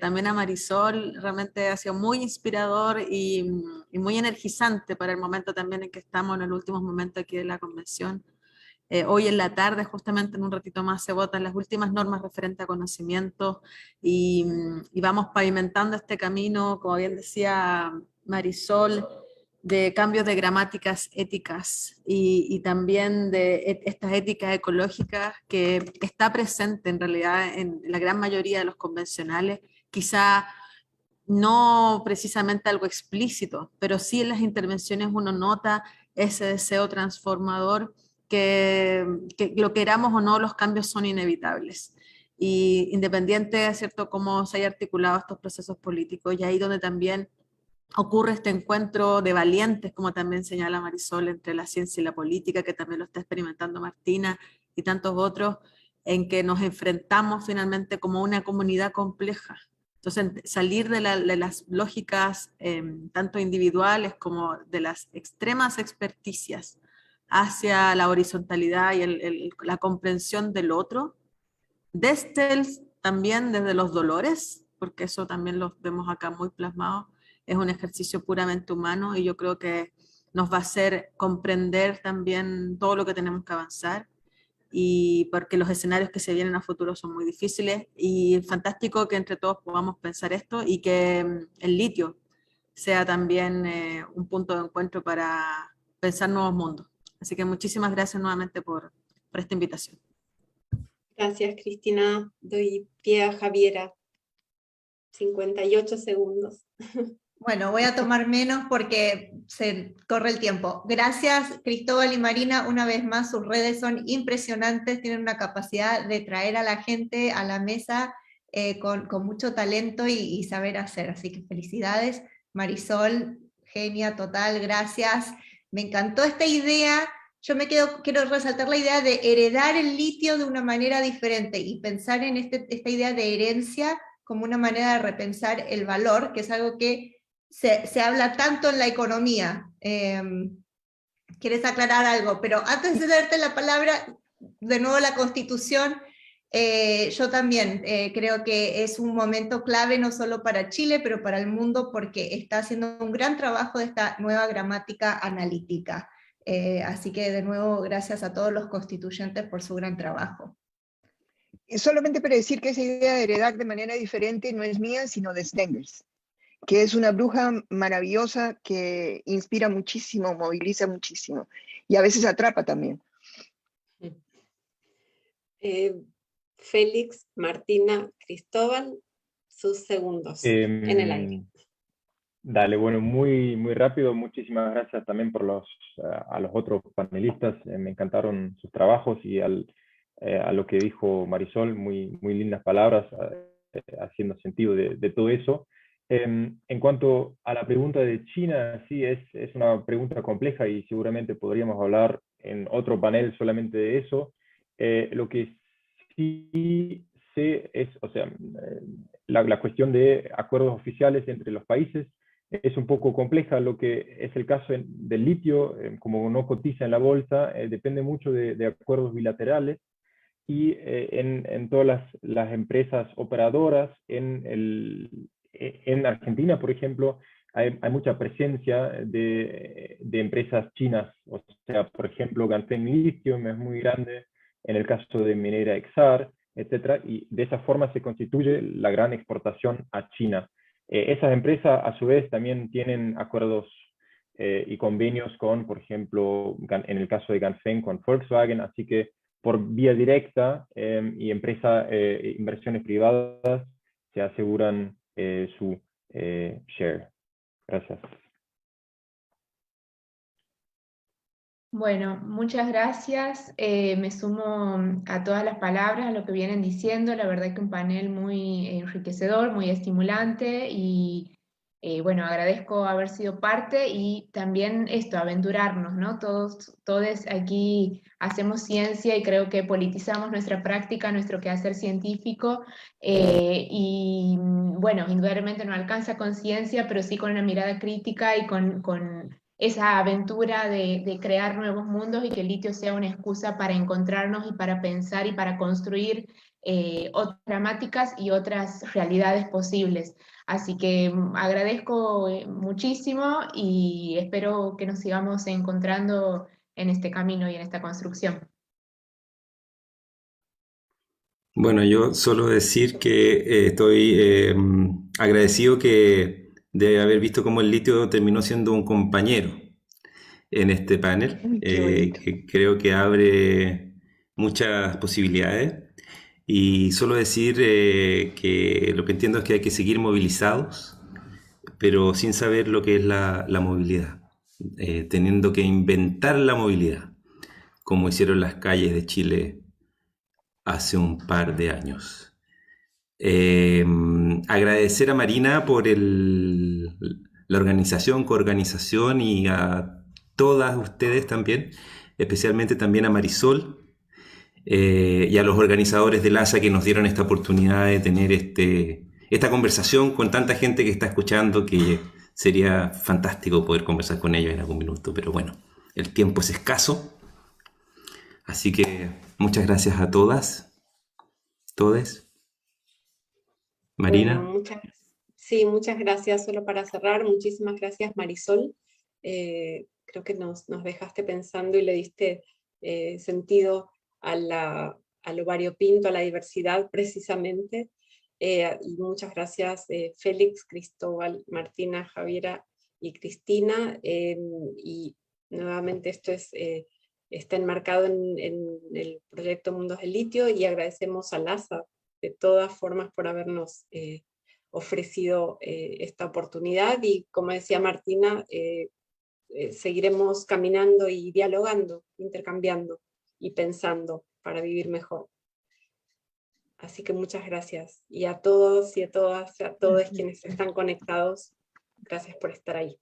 También a Marisol, realmente ha sido muy inspirador y muy energizante para el momento también en que estamos, en el último momento aquí de la convención. Hoy en la tarde, justamente en un ratito más, se votan las últimas normas referentes a conocimiento y vamos pavimentando este camino, como bien decía Marisol, de cambios de gramáticas éticas y también de estas éticas ecológicas que está presente en realidad en la gran mayoría de los convencionales, quizá no precisamente algo explícito, pero sí en las intervenciones uno nota ese deseo transformador que lo queramos o no, los cambios son inevitables. Y independiente, ¿cierto?, cómo se haya articulado estos procesos políticos, y ahí donde también ocurre este encuentro de valientes, como también señala Marisol, entre la ciencia y la política, que también lo está experimentando Martina y tantos otros, en que nos enfrentamos finalmente como una comunidad compleja. Entonces, salir de las lógicas tanto individuales como de las extremas experticias hacia la horizontalidad y la comprensión del otro, también desde los dolores, porque eso también lo vemos acá muy plasmado, es un ejercicio puramente humano y yo creo que nos va a hacer comprender también todo lo que tenemos que avanzar, y porque los escenarios que se vienen a futuro son muy difíciles, y es fantástico que entre todos podamos pensar esto y que el litio sea también un punto de encuentro para pensar nuevos mundos. Así que muchísimas gracias nuevamente por esta invitación. Gracias, Cristina. Doy pie a Javiera. 58 segundos. Bueno, voy a tomar menos porque se corre el tiempo. Gracias, Cristóbal y Marina. Una vez más, sus redes son impresionantes, tienen una capacidad de traer a la gente a la mesa con mucho talento y saber hacer. Así que felicidades. Marisol, genia total, gracias. Me encantó esta idea. Yo quiero resaltar la idea de heredar el litio de una manera diferente y pensar en esta idea de herencia como una manera de repensar el valor, que es algo que se habla tanto en la economía. ¿Quieres aclarar algo? Pero antes de darte la palabra, de nuevo la Constitución, yo también creo que es un momento clave no solo para Chile, pero para el mundo, porque está haciendo un gran trabajo de esta nueva gramática analítica. Así que de nuevo, gracias a todos los constituyentes por su gran trabajo. Y solamente para decir que esa idea de heredar de manera diferente no es mía, sino de Stengers, que es una bruja maravillosa que inspira muchísimo, moviliza muchísimo, y a veces atrapa también. Félix, Martina, Cristóbal, sus segundos en el aire. Dale, bueno, muy rápido. Muchísimas gracias también por a los otros panelistas. Me encantaron sus trabajos y a lo que dijo Marisol, muy lindas palabras, haciendo sentido de todo eso. En cuanto a la pregunta de China, sí, es una pregunta compleja y seguramente podríamos hablar en otro panel solamente de eso. Lo que sí sé es, o sea, la cuestión de acuerdos oficiales entre los países es un poco compleja. Lo que es el caso del litio, como no cotiza en la bolsa, depende mucho de acuerdos bilaterales, y en todas las empresas operadoras, en Argentina, por ejemplo, hay mucha presencia de empresas chinas, o sea, por ejemplo, Ganfeng Lithium es muy grande, en el caso de Minera Exar, etcétera, y de esa forma se constituye la gran exportación a China. Esas empresas, a su vez, también tienen acuerdos y convenios con, por ejemplo, en el caso de Ganfeng, con Volkswagen, así que por vía directa y inversiones privadas se aseguran su share. Gracias. Bueno, muchas gracias. Me sumo a todas las palabras, a lo que vienen diciendo. La verdad que un panel muy enriquecedor, muy estimulante y bueno, agradezco haber sido parte y también esto, aventurarnos, ¿no? Todos aquí hacemos ciencia y creo que politizamos nuestra práctica, nuestro quehacer científico y bueno, indudablemente no alcanza con ciencia, pero sí con una mirada crítica y con esa aventura de crear nuevos mundos y que el litio sea una excusa para encontrarnos y para pensar y para construir otras dramáticas y otras realidades posibles. Así que agradezco muchísimo y espero que nos sigamos encontrando en este camino y en esta construcción. Bueno, yo solo decir que estoy agradecido de haber visto cómo el litio terminó siendo un compañero en este panel, Qué bonito. que creo que abre muchas posibilidades. Y solo decir que lo que entiendo es que hay que seguir movilizados, pero sin saber lo que es la movilidad, teniendo que inventar la movilidad, como hicieron las calles de Chile hace un par de años. Agradecer a Marina por la organización, coorganización y a todas ustedes también, especialmente también a Marisol y a los organizadores del ASA que nos dieron esta oportunidad de tener esta conversación con tanta gente que está escuchando, que sería fantástico poder conversar con ellos en algún minuto, pero bueno, el tiempo es escaso. Así que muchas gracias a todas, todes. Marina. Bueno, muchas gracias. Solo para cerrar, muchísimas gracias, Marisol. Creo que nos dejaste pensando y le diste sentido a lo variopinto, a la diversidad precisamente. Y muchas gracias, Félix, Cristóbal, Martina, Javiera y Cristina. Y nuevamente esto está enmarcado en el proyecto Mundos del Litio y agradecemos al ASA de todas formas por habernos ofrecido esta oportunidad y como decía Martina, seguiremos caminando y dialogando, intercambiando y pensando para vivir mejor. Así que muchas gracias y a todos y a todas, a todos quienes están conectados, gracias por estar ahí.